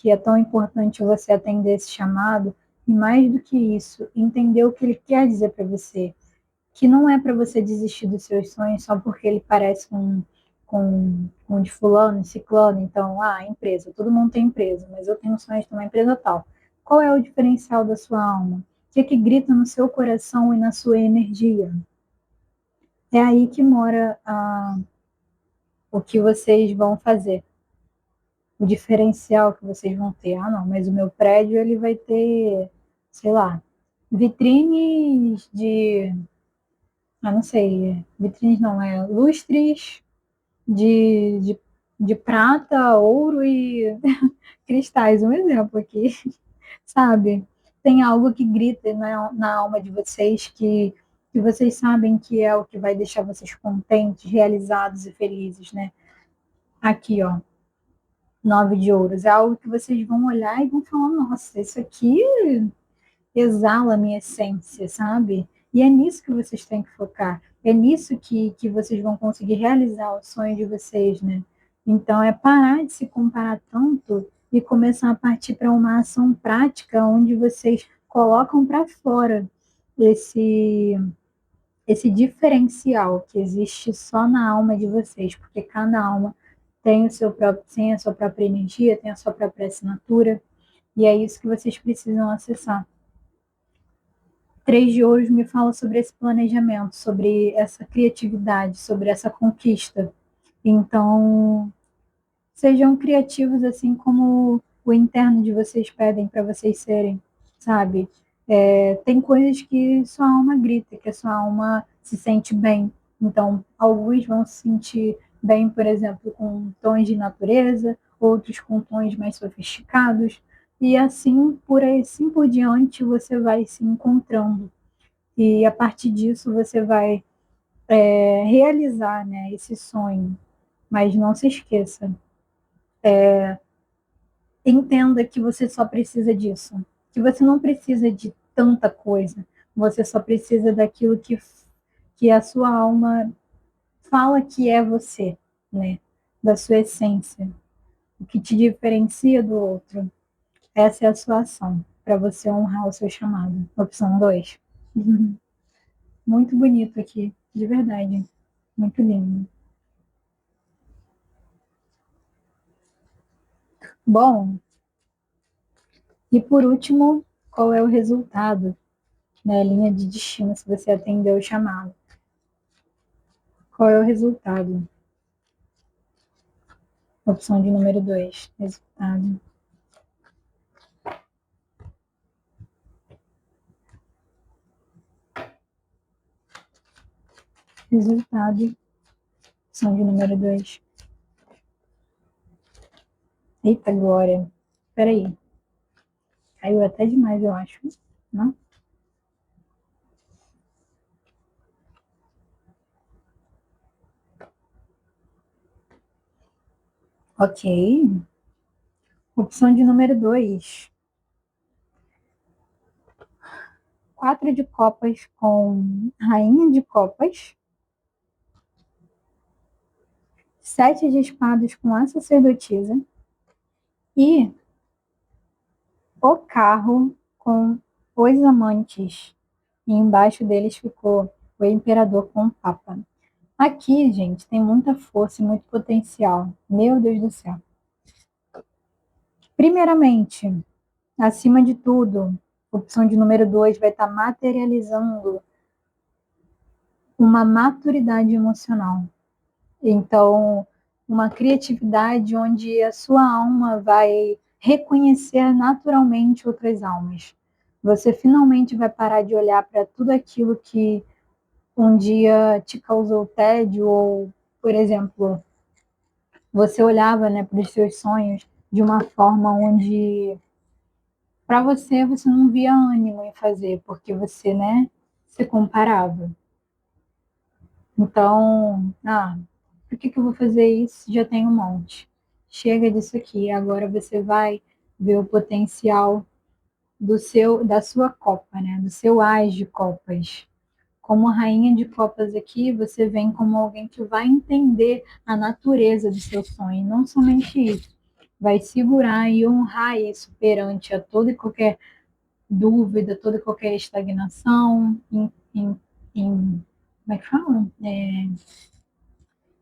é tão importante você atender esse chamado e, mais do que isso, entender o que ele quer dizer para você. Que não é para você desistir dos seus sonhos só porque ele parece com o de fulano, ciclano. Então, empresa, todo mundo tem empresa, mas eu tenho sonhos de ter uma empresa tal. Qual é o diferencial da sua alma? O que grita no seu coração e na sua energia? É aí que mora o que vocês vão fazer, o diferencial que vocês vão ter. Ah, não, mas o meu prédio ele vai ter, sei lá, vitrines não sei, vitrines não, lustres de prata, ouro e cristais, um exemplo aqui, sabe? Tem algo que grita na alma de vocês que vocês sabem que é o que vai deixar vocês contentes, realizados e felizes, né? Aqui, ó, 9 de ouros. É algo que vocês vão olhar e vão falar, nossa, isso aqui exala a minha essência, sabe? E é nisso que vocês têm que focar. É nisso que vocês vão conseguir realizar o sonho de vocês, né? Então, é parar de se comparar tanto e começar a partir para uma ação prática onde vocês colocam para fora esse, esse diferencial que existe só na alma de vocês, porque cada alma tem o seu próprio, tem a sua própria energia, tem a sua própria assinatura, e é isso que vocês precisam acessar. 3 de ouros me fala sobre esse planejamento, sobre essa criatividade, sobre essa conquista. Então, sejam criativos assim como o interno de vocês pedem para vocês serem, sabe? Tem coisas que sua alma grita, que a sua alma se sente bem. Então, alguns vão se sentir bem, por exemplo, com tons de natureza, outros com tons mais sofisticados, e assim por diante, você vai se encontrando. E a partir disso você vai realizar, né, esse sonho. Mas não se esqueça, entenda que você só precisa disso, que você não precisa de tanta coisa, você só precisa daquilo que a sua alma fala que é você, né, da sua essência, o que te diferencia do outro. Essa é a sua ação, para você honrar o seu chamado. Opção 2. Muito bonito aqui, de verdade. Muito lindo. Bom, e por último, qual é o resultado, né? Linha de destino, se você atendeu o chamado. Qual é o resultado? Opção de número 2. Resultado. Resultado. Opção de número 2. Eita, glória. Peraí. Caiu até demais, eu acho. Não? Ok. Opção de número 2. 4 de copas com rainha de copas. 7 de espadas com a sacerdotisa. E o carro com os amantes. E embaixo deles ficou o imperador com o papa. Aqui, gente, tem muita força e muito potencial. Meu Deus do céu. Primeiramente, acima de tudo, opção de número 2 vai estar materializando uma maturidade emocional. Então, uma criatividade onde a sua alma vai reconhecer naturalmente outras almas. Você finalmente vai parar de olhar para tudo aquilo que um dia te causou tédio ou, por exemplo, você olhava, né, para os seus sonhos de uma forma onde para você não via ânimo em fazer, porque você, né, se comparava. Então, por que eu vou fazer isso? Já tem um monte. Chega disso aqui. Agora você vai ver o potencial da sua copa, né? Do seu as de copas. Como rainha de copas aqui, você vem como alguém que vai entender a natureza do seu sonho, não somente isso. Vai segurar e honrar isso perante a toda e qualquer dúvida, toda e qualquer estagnação, como é que fala?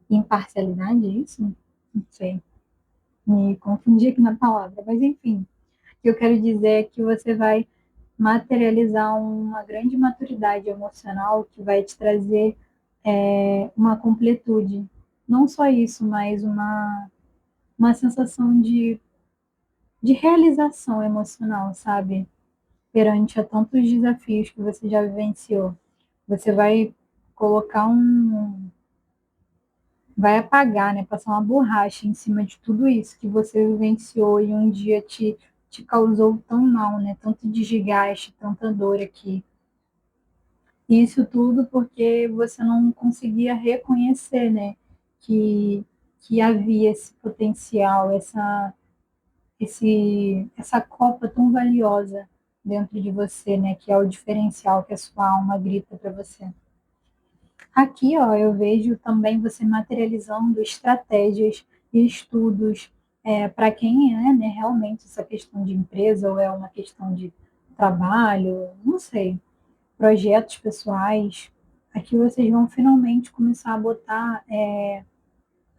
Imparcialidade, é isso? Não sei. Me confundi aqui na palavra, mas enfim. O que eu quero dizer é que você vai materializar uma grande maturidade emocional que vai te trazer uma completude. Não só isso, mas uma sensação de realização emocional, sabe? Perante a tantos desafios que você já vivenciou. Você vai colocar vai apagar, né? Passar uma borracha em cima de tudo isso que você vivenciou e um dia te causou tão mal, né? Tanto desgaste, tanta dor aqui. Isso tudo porque você não conseguia reconhecer, né? Que, que havia esse potencial, essa copa tão valiosa dentro de você, né? Que é o diferencial que a sua alma grita para você. Aqui, ó, eu vejo também você materializando estratégias e estudos para quem é, né, realmente essa questão de empresa ou é uma questão de trabalho, não sei, projetos pessoais. Aqui vocês vão finalmente começar a botar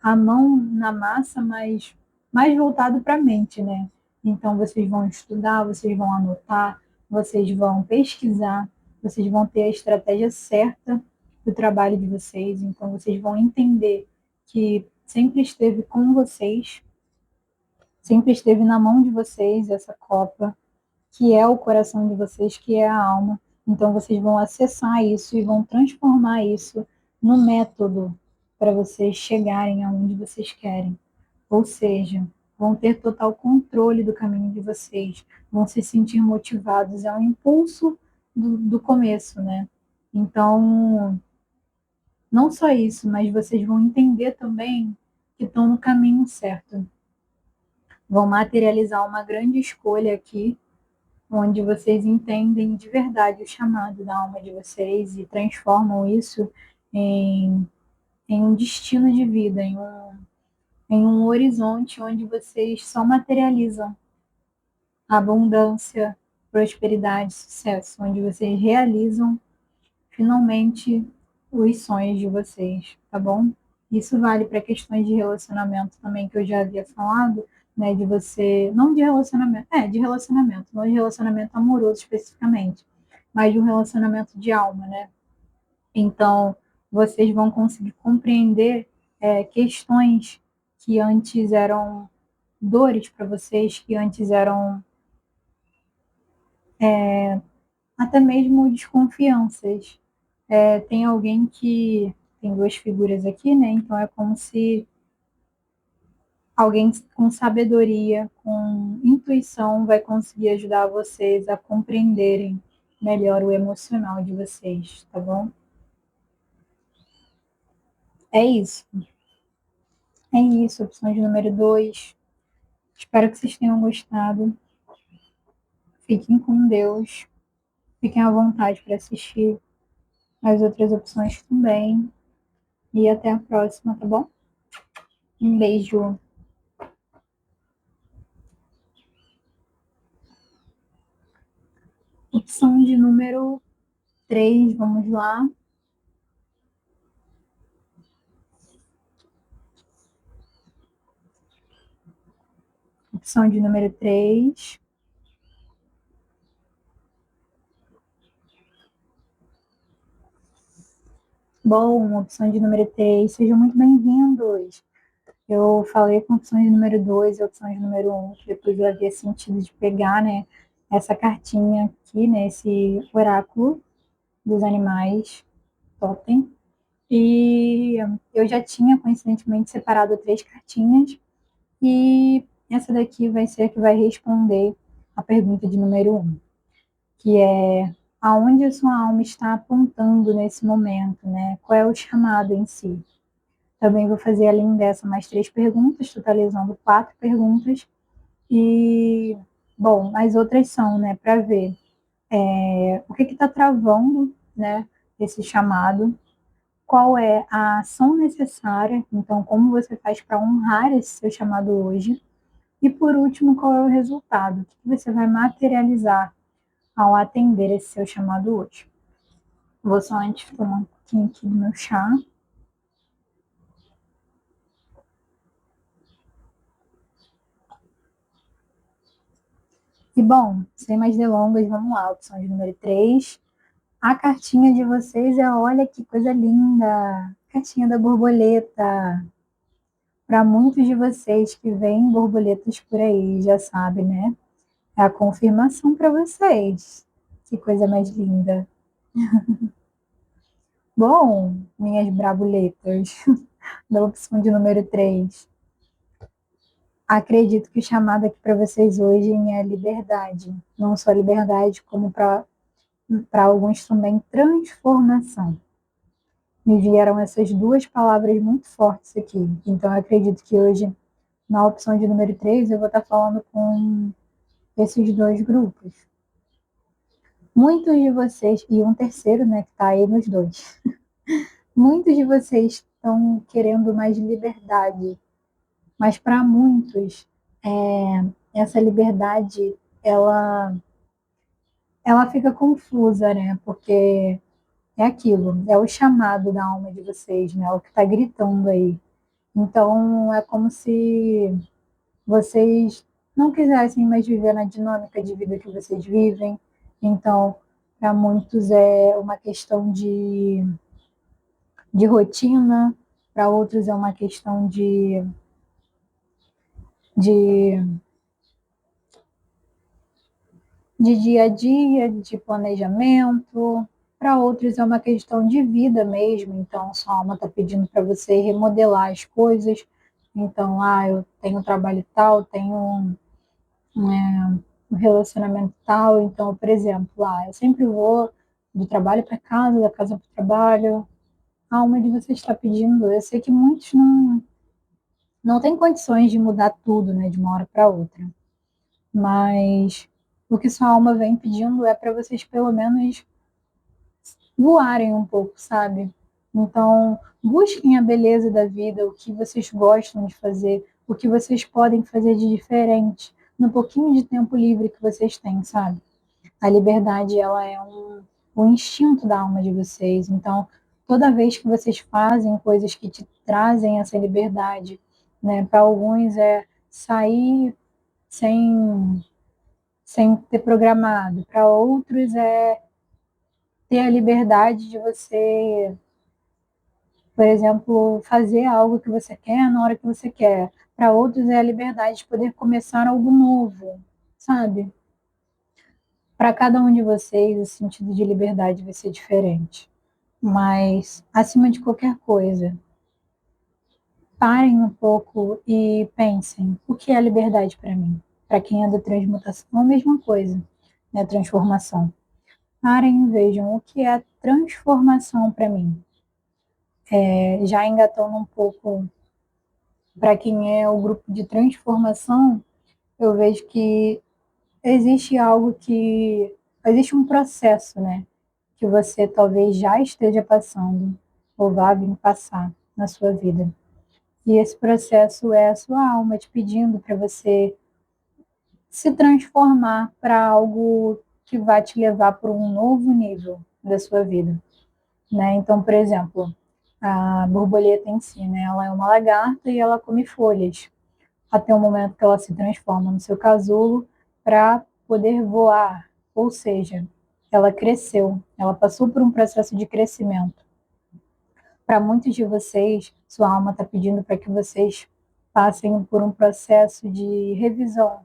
a mão na massa, mas mais voltado para a mente, né? Então vocês vão estudar, vocês vão anotar, vocês vão pesquisar, vocês vão ter a estratégia certa do trabalho de vocês, então vocês vão entender que sempre esteve com vocês, sempre esteve na mão de vocês essa copa, que é o coração de vocês, que é a alma. Então vocês vão acessar isso e vão transformar isso no método para vocês chegarem aonde vocês querem. Ou seja, vão ter total controle do caminho de vocês, vão se sentir motivados. É um impulso do começo, né? Então, não só isso, mas vocês vão entender também que estão no caminho certo. Vão materializar uma grande escolha aqui, onde vocês entendem de verdade o chamado da alma de vocês e transformam isso em, em um destino de vida, em um horizonte onde vocês só materializam abundância, prosperidade, sucesso, onde vocês realizam finalmente os sonhos de vocês, tá bom? Isso vale para questões de relacionamento também, que eu já havia falado, né? De você, não de relacionamento, de relacionamento, não de relacionamento amoroso especificamente, mas de um relacionamento de alma, né? Então, vocês vão conseguir compreender questões que antes eram dores para vocês, que antes eram até mesmo desconfianças. Tem alguém que tem duas figuras aqui, né? Então é como se alguém com sabedoria, com intuição, vai conseguir ajudar vocês a compreenderem melhor o emocional de vocês, tá bom? É isso. É isso, opção de número 2. Espero que vocês tenham gostado. Fiquem com Deus. Fiquem à vontade para assistir as outras opções também. E até a próxima, tá bom? Um beijo. Opção de número 3, vamos lá. Opção de número 3. Bom, opção de número 3, sejam muito bem-vindos. Eu falei com opção de número 2 e opção de número 1, que depois eu havia sentido de pegar, né, essa cartinha aqui, né, esse oráculo dos animais, totem. E eu já tinha, coincidentemente, separado 3 cartinhas, e essa daqui vai ser a que vai responder a pergunta de número 1, que é aonde a sua alma está apontando nesse momento, né? Qual é o chamado em si? Também vou fazer, além dessa, mais 3 perguntas, totalizando 4 perguntas. E, bom, as outras são, né, para ver o que está travando, né, esse chamado, qual é a ação necessária, então, como você faz para honrar esse seu chamado hoje, e, por último, qual é o resultado, o que você vai materializar ao atender esse seu chamado hoje. Vou só antes tomar um pouquinho aqui do meu chá. E, bom, sem mais delongas, vamos lá, opção de número 3. A cartinha de vocês é, olha que coisa linda, cartinha da borboleta. Para muitos de vocês que veem borboletas por aí, já sabe, né? É a confirmação para vocês. Que coisa mais linda. Bom, minhas brabuletas, da opção de número 3. Acredito que o chamado aqui para vocês hoje é liberdade. Não só liberdade, como para alguns também transformação. Me vieram essas duas palavras muito fortes aqui. Então, eu acredito que hoje, na opção de número 3, eu vou estar falando com esses dois grupos. Muitos de vocês, e um terceiro, né, que está aí nos dois, muitos de vocês estão querendo mais liberdade, mas para muitos, essa liberdade, ela fica confusa, né, porque é aquilo, é o chamado da alma de vocês, né, o que está gritando aí. Então, é como se vocês não quisessem mais viver na dinâmica de vida que vocês vivem. Então, para muitos é uma questão de rotina, para outros é uma questão de, de dia a dia, de planejamento. Para outros é uma questão de vida mesmo. Então, sua alma está pedindo para você remodelar as coisas. Então, eu tenho trabalho tal, tenho um relacionamento tal. Então, por exemplo, eu sempre vou do trabalho para casa, da casa para o trabalho. A alma de você está pedindo. Eu sei que muitos não têm condições de mudar tudo, né, de uma hora para outra. Mas o que sua alma vem pedindo é para vocês, pelo menos, voarem um pouco, sabe? Então, busquem a beleza da vida, o que vocês gostam de fazer, o que vocês podem fazer de diferente no pouquinho de tempo livre que vocês têm, sabe? A liberdade, ela é um instinto da alma de vocês. Então, toda vez que vocês fazem coisas que te trazem essa liberdade, né? Para alguns é sair sem ter programado, para outros é ter a liberdade de você, por exemplo, fazer algo que você quer na hora que você quer. Para outros é a liberdade de poder começar algo novo, sabe? Para cada um de vocês, o sentido de liberdade vai ser diferente. Mas, acima de qualquer coisa, parem um pouco e pensem: o que é liberdade para mim? Para quem é da transmutação, a mesma coisa, né? Transformação. Parem e vejam o que é transformação para mim. Já engatando um pouco para quem é o grupo de transformação, eu vejo que existe um processo, né, que você talvez já esteja passando ou vá vir passar na sua vida. E esse processo é a sua alma te pedindo para você se transformar para algo que vai te levar para um novo nível da sua vida, né? Então, por exemplo, a borboleta em si, né? Ela é uma lagarta e ela come folhas até o momento que ela se transforma no seu casulo para poder voar, ou seja, ela cresceu, ela passou por um processo de crescimento. Para muitos de vocês, sua alma está pedindo para que vocês passem por um processo de revisão,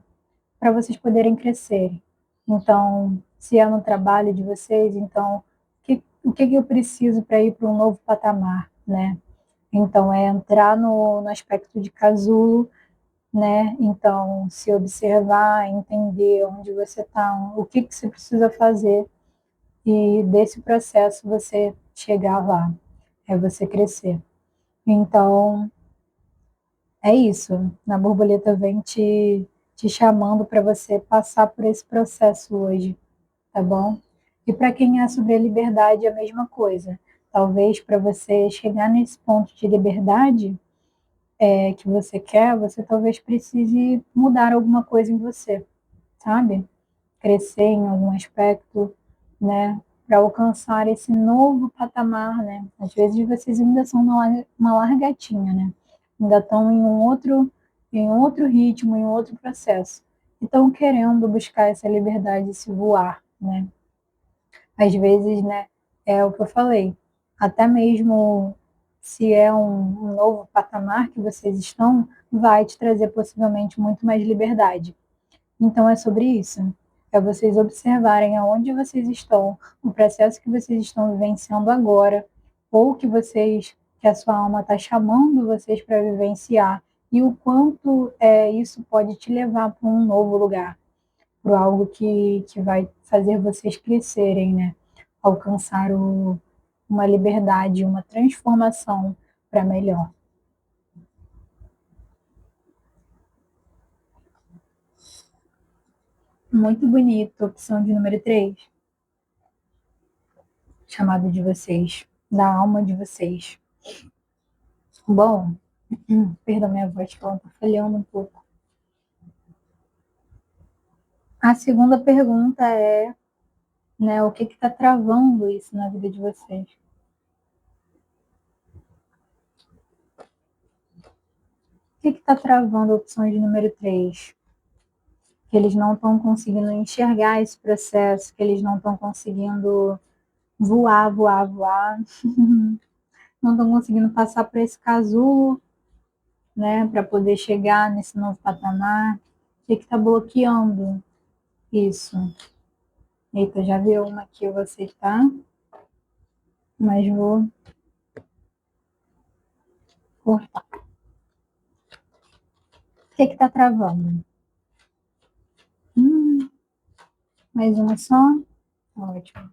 para vocês poderem crescer. Então, se é no trabalho de vocês, então, o que eu preciso para ir para um novo patamar, né? Então, é entrar no aspecto de casulo, né? Então, se observar, entender onde você está, o que você precisa fazer, e desse processo você chegar lá, é você crescer. Então, é isso. A borboleta vem te chamando para você passar por esse processo hoje, tá bom? E para quem é sobre a liberdade, é a mesma coisa. Talvez para você chegar nesse ponto de liberdade que você quer, você talvez precise mudar alguma coisa em você, sabe? Crescer em algum aspecto, né? Para alcançar esse novo patamar, né? Às vezes vocês ainda são uma largatinha, né? Ainda estão em um outro ritmo, em um outro processo. E estão querendo buscar essa liberdade de se voar, né? Às vezes, né? É o que eu falei. Até mesmo se é um novo patamar que vocês estão, vai te trazer possivelmente muito mais liberdade. Então é sobre isso. É vocês observarem aonde vocês estão, o processo que vocês estão vivenciando agora, ou que a sua alma está chamando vocês para vivenciar, e o quanto isso pode te levar para um novo lugar, para algo que vai fazer vocês crescerem, né? Alcançar uma liberdade, uma transformação para melhor. Muito bonito, opção de número 3, chamado de vocês, da alma de vocês. Bom, perdão minha voz, que ela tá falhando um pouco. A segunda pergunta é, né, o que está travando isso na vida de vocês? O que está travando a opção de número 3? Que eles não estão conseguindo enxergar esse processo, que eles não estão conseguindo voar, voar, voar. Não estão conseguindo passar por esse casulo, né, para poder chegar nesse novo patamar. O que está bloqueando isso? Eita, já viu uma que você tá, mas vou cortar. O que está travando? Mais uma só? Ótimo.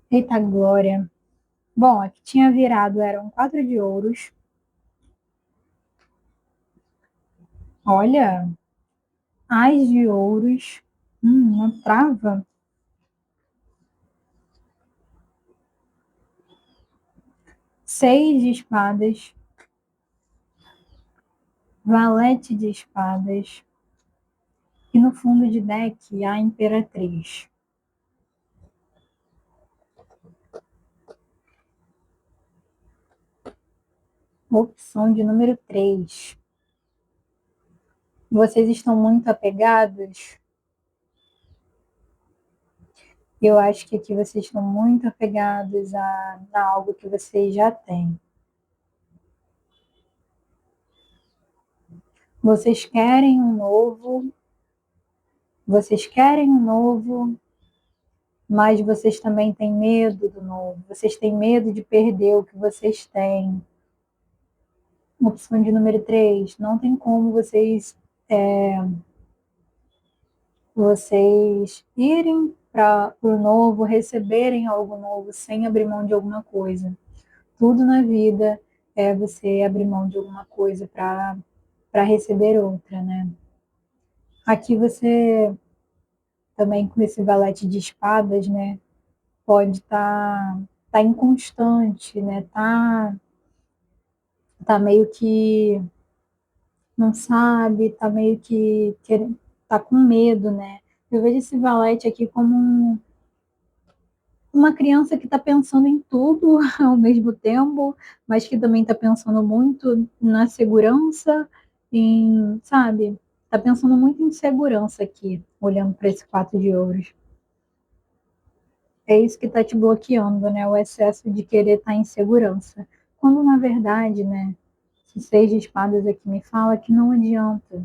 Eita, glória. Bom, a que tinha virado eram 4 de ouros. Olha, Ás de ouros. Uma trava. 6 de espadas. Valete de espadas. E no fundo de deck, a imperatriz. Opção de número 3. Vocês estão muito apegados? Eu acho que aqui vocês estão muito apegados a algo que vocês já têm. Vocês querem um novo, vocês querem um novo, mas vocês também têm medo do novo. Vocês têm medo de perder o que vocês têm. Opção de número 3. Não tem como vocês irem para o novo, receberem algo novo sem abrir mão de alguma coisa. Tudo na vida é você abrir mão de alguma coisa para receber outra, né? Aqui você também com esse valete de espadas, né? Pode tá inconstante, né? Tá meio que não sabe, tá meio que tá com medo, né? Eu vejo esse valete aqui como uma criança que está pensando em tudo ao mesmo tempo, mas que também está pensando muito na segurança, sabe? Está pensando muito em segurança aqui, olhando para esse 4 de ouros. É isso que está te bloqueando, né? O excesso de querer estar em segurança. Quando, na verdade, né? Esse 6 de espadas aqui me fala que não adianta.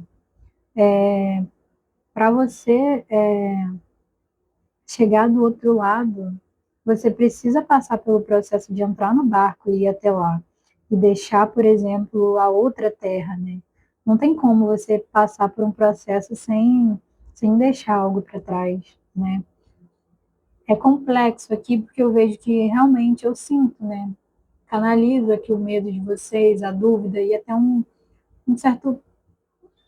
Para você chegar do outro lado, você precisa passar pelo processo de entrar no barco e ir até lá. E deixar, por exemplo, a outra terra, né? Não tem como você passar por um processo sem deixar algo para trás, né? É complexo aqui porque eu vejo que realmente eu sinto, né? Canalizo aqui o medo de vocês, a dúvida e até um certo,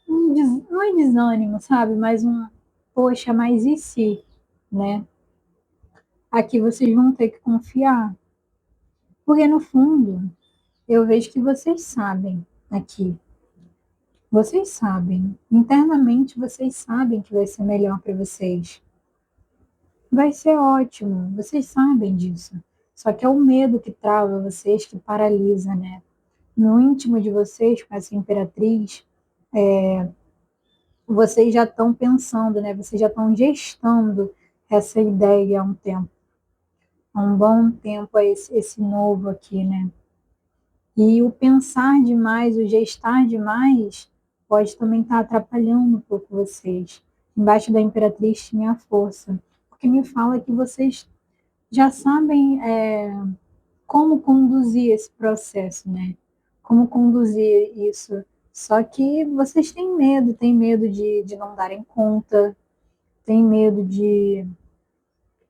não é desânimo, sabe? Mas poxa, mas e se, né? Aqui vocês vão ter que confiar. Porque no fundo, eu vejo que vocês sabem aqui. Vocês sabem. Internamente vocês sabem que vai ser melhor para vocês. Vai ser ótimo. Vocês sabem disso. Só que é o medo que trava vocês, que paralisa, né? No íntimo de vocês, com essa imperatriz, vocês já estão pensando, né? Vocês já estão gestando essa ideia há um tempo. Há um bom tempo esse novo aqui, né? E o pensar demais, o gestar demais, pode também estar atrapalhando um pouco vocês. Embaixo da Imperatriz tinha a força, porque me fala que vocês já sabem como conduzir esse processo, né? Como conduzir isso. Só que vocês têm medo de não darem conta, têm medo de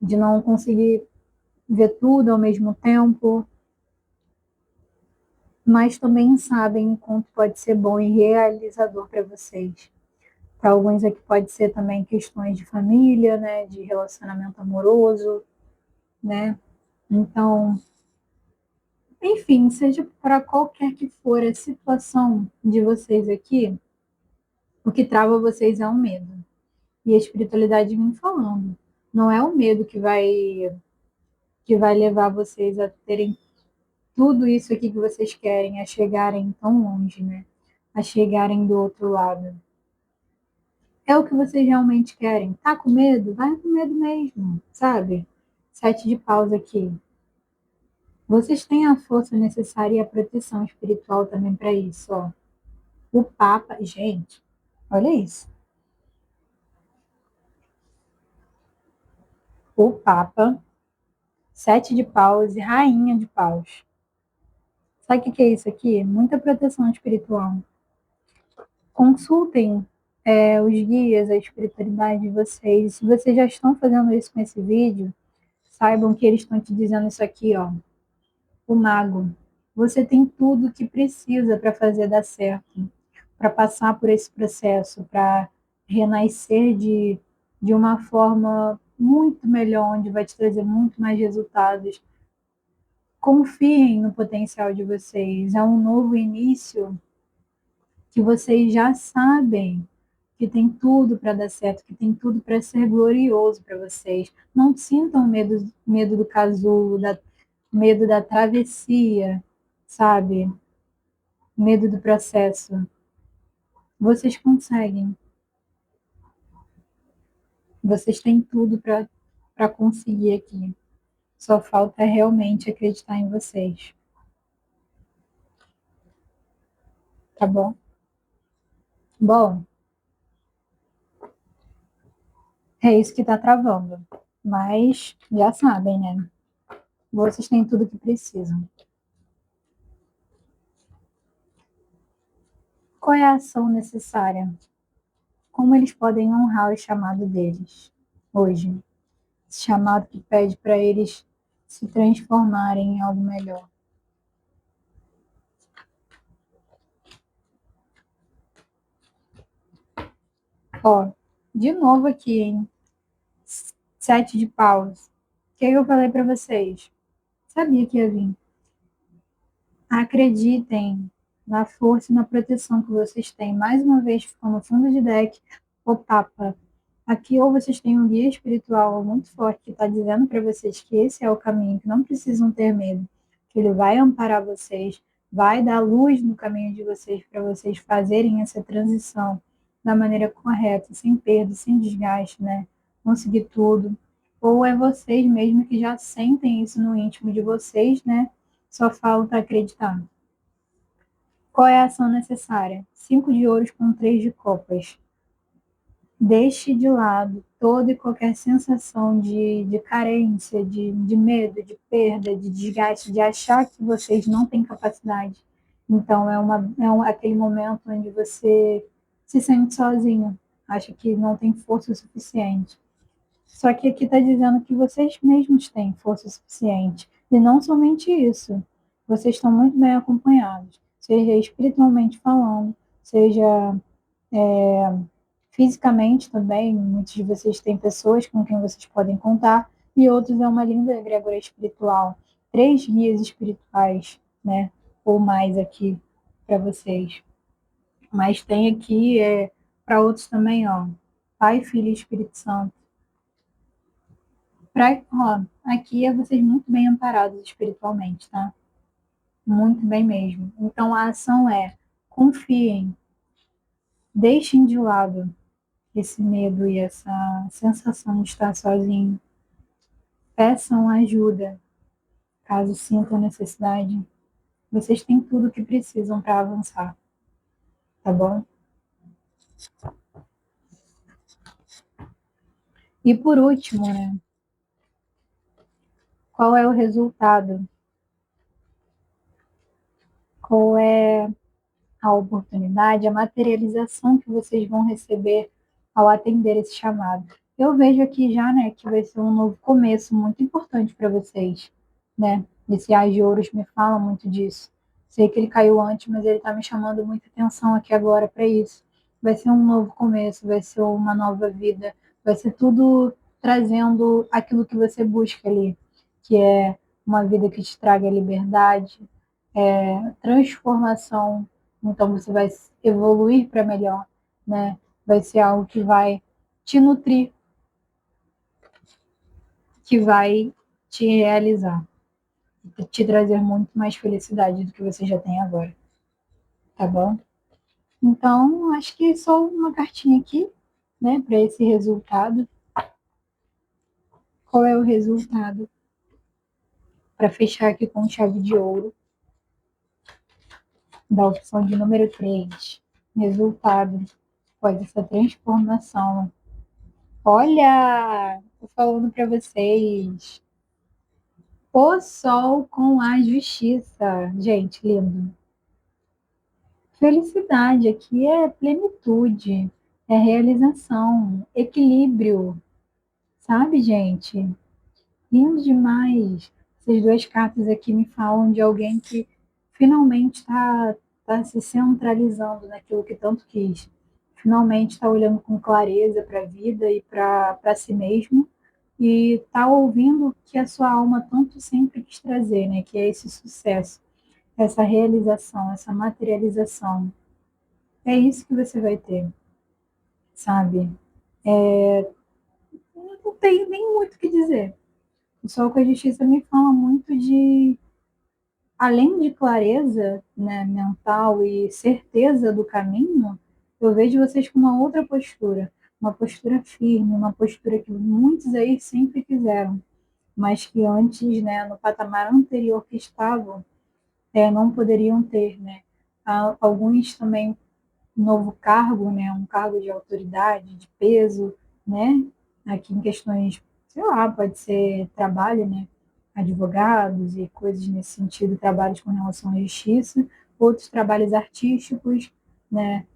não conseguir ver tudo ao mesmo tempo, mas também sabem o quanto pode ser bom e realizador para vocês. Para alguns aqui pode ser também questões de família, né, de relacionamento amoroso, né? Então, enfim, seja para qualquer que for a situação de vocês aqui, o que trava vocês é o medo. E a espiritualidade vem falando. Não é o medo que vai levar vocês a terem tudo isso aqui que vocês querem, a chegarem tão longe, né? A chegarem do outro lado. É o que vocês realmente querem. Tá com medo? Vai com medo mesmo, sabe? 7 de paus aqui. Vocês têm a força necessária e a proteção espiritual também para isso, ó. O Papa, gente, olha isso. O Papa, 7 de paus e Rainha de paus. Sabe o que é isso aqui? Muita proteção espiritual. Consultem os guias, a espiritualidade de vocês. Se vocês já estão fazendo isso com esse vídeo, saibam que eles estão te dizendo isso aqui, ó. O mago. Você tem tudo o que precisa para fazer dar certo, para passar por esse processo, para renascer de uma forma muito melhor, onde vai te trazer muito mais resultados. Confiem no potencial de vocês. É um novo início que vocês já sabem que tem tudo para dar certo, que tem tudo para ser glorioso para vocês. Não sintam medo do casulo, medo da travessia, sabe? Medo do processo. Vocês conseguem. Vocês têm tudo para conseguir aqui. Só falta realmente acreditar em vocês. Tá bom? Bom, é isso que está travando. Mas já sabem, né? Vocês têm tudo que precisam. Qual é a ação necessária? Como eles podem honrar o chamado deles hoje? Esse chamado que pede para eles se transformarem em algo melhor. Ó, de novo aqui, hein? 7 de paus. O que eu falei para vocês? Sabia que ia vir. Acreditem na força e na proteção que vocês têm. Mais uma vez, ficou no fundo de deck o Papa. Aqui, ou vocês têm um guia espiritual muito forte que está dizendo para vocês que esse é o caminho, que não precisam ter medo, que ele vai amparar vocês, vai dar luz no caminho de vocês para vocês fazerem essa transição da maneira correta, sem perda, sem desgaste, né? Conseguir tudo. Ou é vocês mesmos que já sentem isso no íntimo de vocês, né? Só falta acreditar. Qual é a ação necessária? 5 de ouros com 3 de copas. Deixe de lado toda e qualquer sensação de carência, de medo, de perda, de desgaste, de achar que vocês não têm capacidade. Então, aquele momento onde você se sente sozinho, acha que não tem força suficiente. Só que aqui está dizendo que vocês mesmos têm força suficiente. E não somente isso, vocês estão muito bem acompanhados, seja espiritualmente falando, seja fisicamente também. Muitos de vocês têm pessoas com quem vocês podem contar, e outros é uma linda egrégora espiritual. 3 guias espirituais, né? Ou mais aqui para vocês. Mas tem aqui para outros também, ó. Pai, Filho e Espírito Santo. Ó, aqui é vocês muito bem amparados espiritualmente, tá? Muito bem mesmo. Então a ação é: confiem, deixem de lado esse medo e essa sensação de estar sozinho. Peçam ajuda, caso sintam necessidade. Vocês têm tudo o que precisam para avançar, tá bom? E por último, né? Qual é o resultado? Qual é a oportunidade, a materialização que vocês vão receber ao atender esse chamado? Eu vejo aqui já, né, que vai ser um novo começo muito importante para vocês, né? Esse Ás de Ouros me fala muito disso. Sei que ele caiu antes, mas ele está me chamando muita atenção aqui agora para isso. Vai ser um novo começo, vai ser uma nova vida, vai ser tudo trazendo aquilo que você busca ali, que é uma vida que te traga liberdade, transformação. Então você vai evoluir para melhor, né? Vai ser algo que vai te nutrir, que vai te realizar, te trazer muito mais felicidade do que você já tem agora, tá bom? Então, acho que só uma cartinha aqui, né, para esse resultado. Qual é o resultado? Para fechar aqui com chave de ouro, da opção de número 3. Resultado após essa transformação. Olha, tô falando para vocês. O sol com a justiça. Gente, lindo. Felicidade aqui é plenitude, é realização, equilíbrio, sabe, gente? Lindo demais. Essas duas cartas aqui me falam de alguém que finalmente tá se centralizando naquilo que tanto quis. Finalmente está olhando com clareza para a vida e para si mesmo, e está ouvindo o que a sua alma tanto sempre quis trazer, né? Que é esse sucesso, essa realização, essa materialização. É isso que você vai ter, sabe? Não tenho nem muito o que dizer. O Sol com a Justiça me fala muito de, além de clareza, né, mental e certeza do caminho, eu vejo vocês com uma postura firme, uma postura que muitos aí sempre quiseram, mas que antes, né, no patamar anterior que estavam, não poderiam ter, né? Alguns também novo cargo, né, um cargo de autoridade, de peso, né, aqui em questões, sei lá, pode ser trabalho, né, advogados e coisas nesse sentido, trabalhos com relação à justiça, outros trabalhos artísticos, né,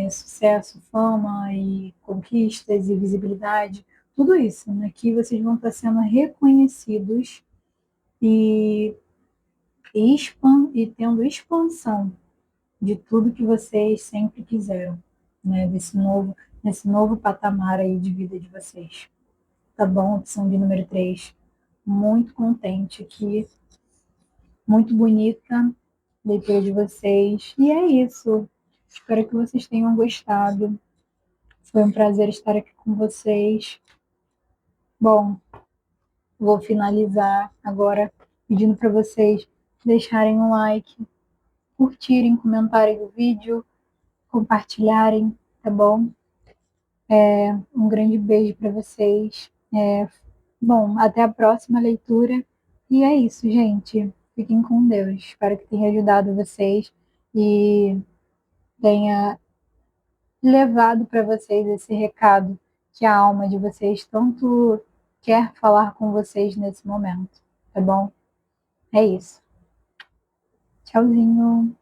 sucesso, fama e conquistas e visibilidade, tudo isso, né, que vocês vão estar sendo reconhecidos e, e tendo expansão de tudo que vocês sempre quiseram, né? Desse novo. nesse novo patamar aí de vida de vocês. Tá bom? Opção de número 3. Muito contente aqui, muito bonita a leitura de vocês. E é isso. Espero que vocês tenham gostado. Foi um prazer estar aqui com vocês. Bom, vou finalizar agora pedindo para vocês deixarem um like, curtirem, comentarem o vídeo, compartilharem, tá bom? Um grande beijo para vocês. Bom, até a próxima leitura. E é isso, gente. Fiquem com Deus. Espero que tenha ajudado vocês e tenha levado para vocês esse recado que a alma de vocês tanto quer falar com vocês nesse momento, tá bom? É isso. Tchauzinho.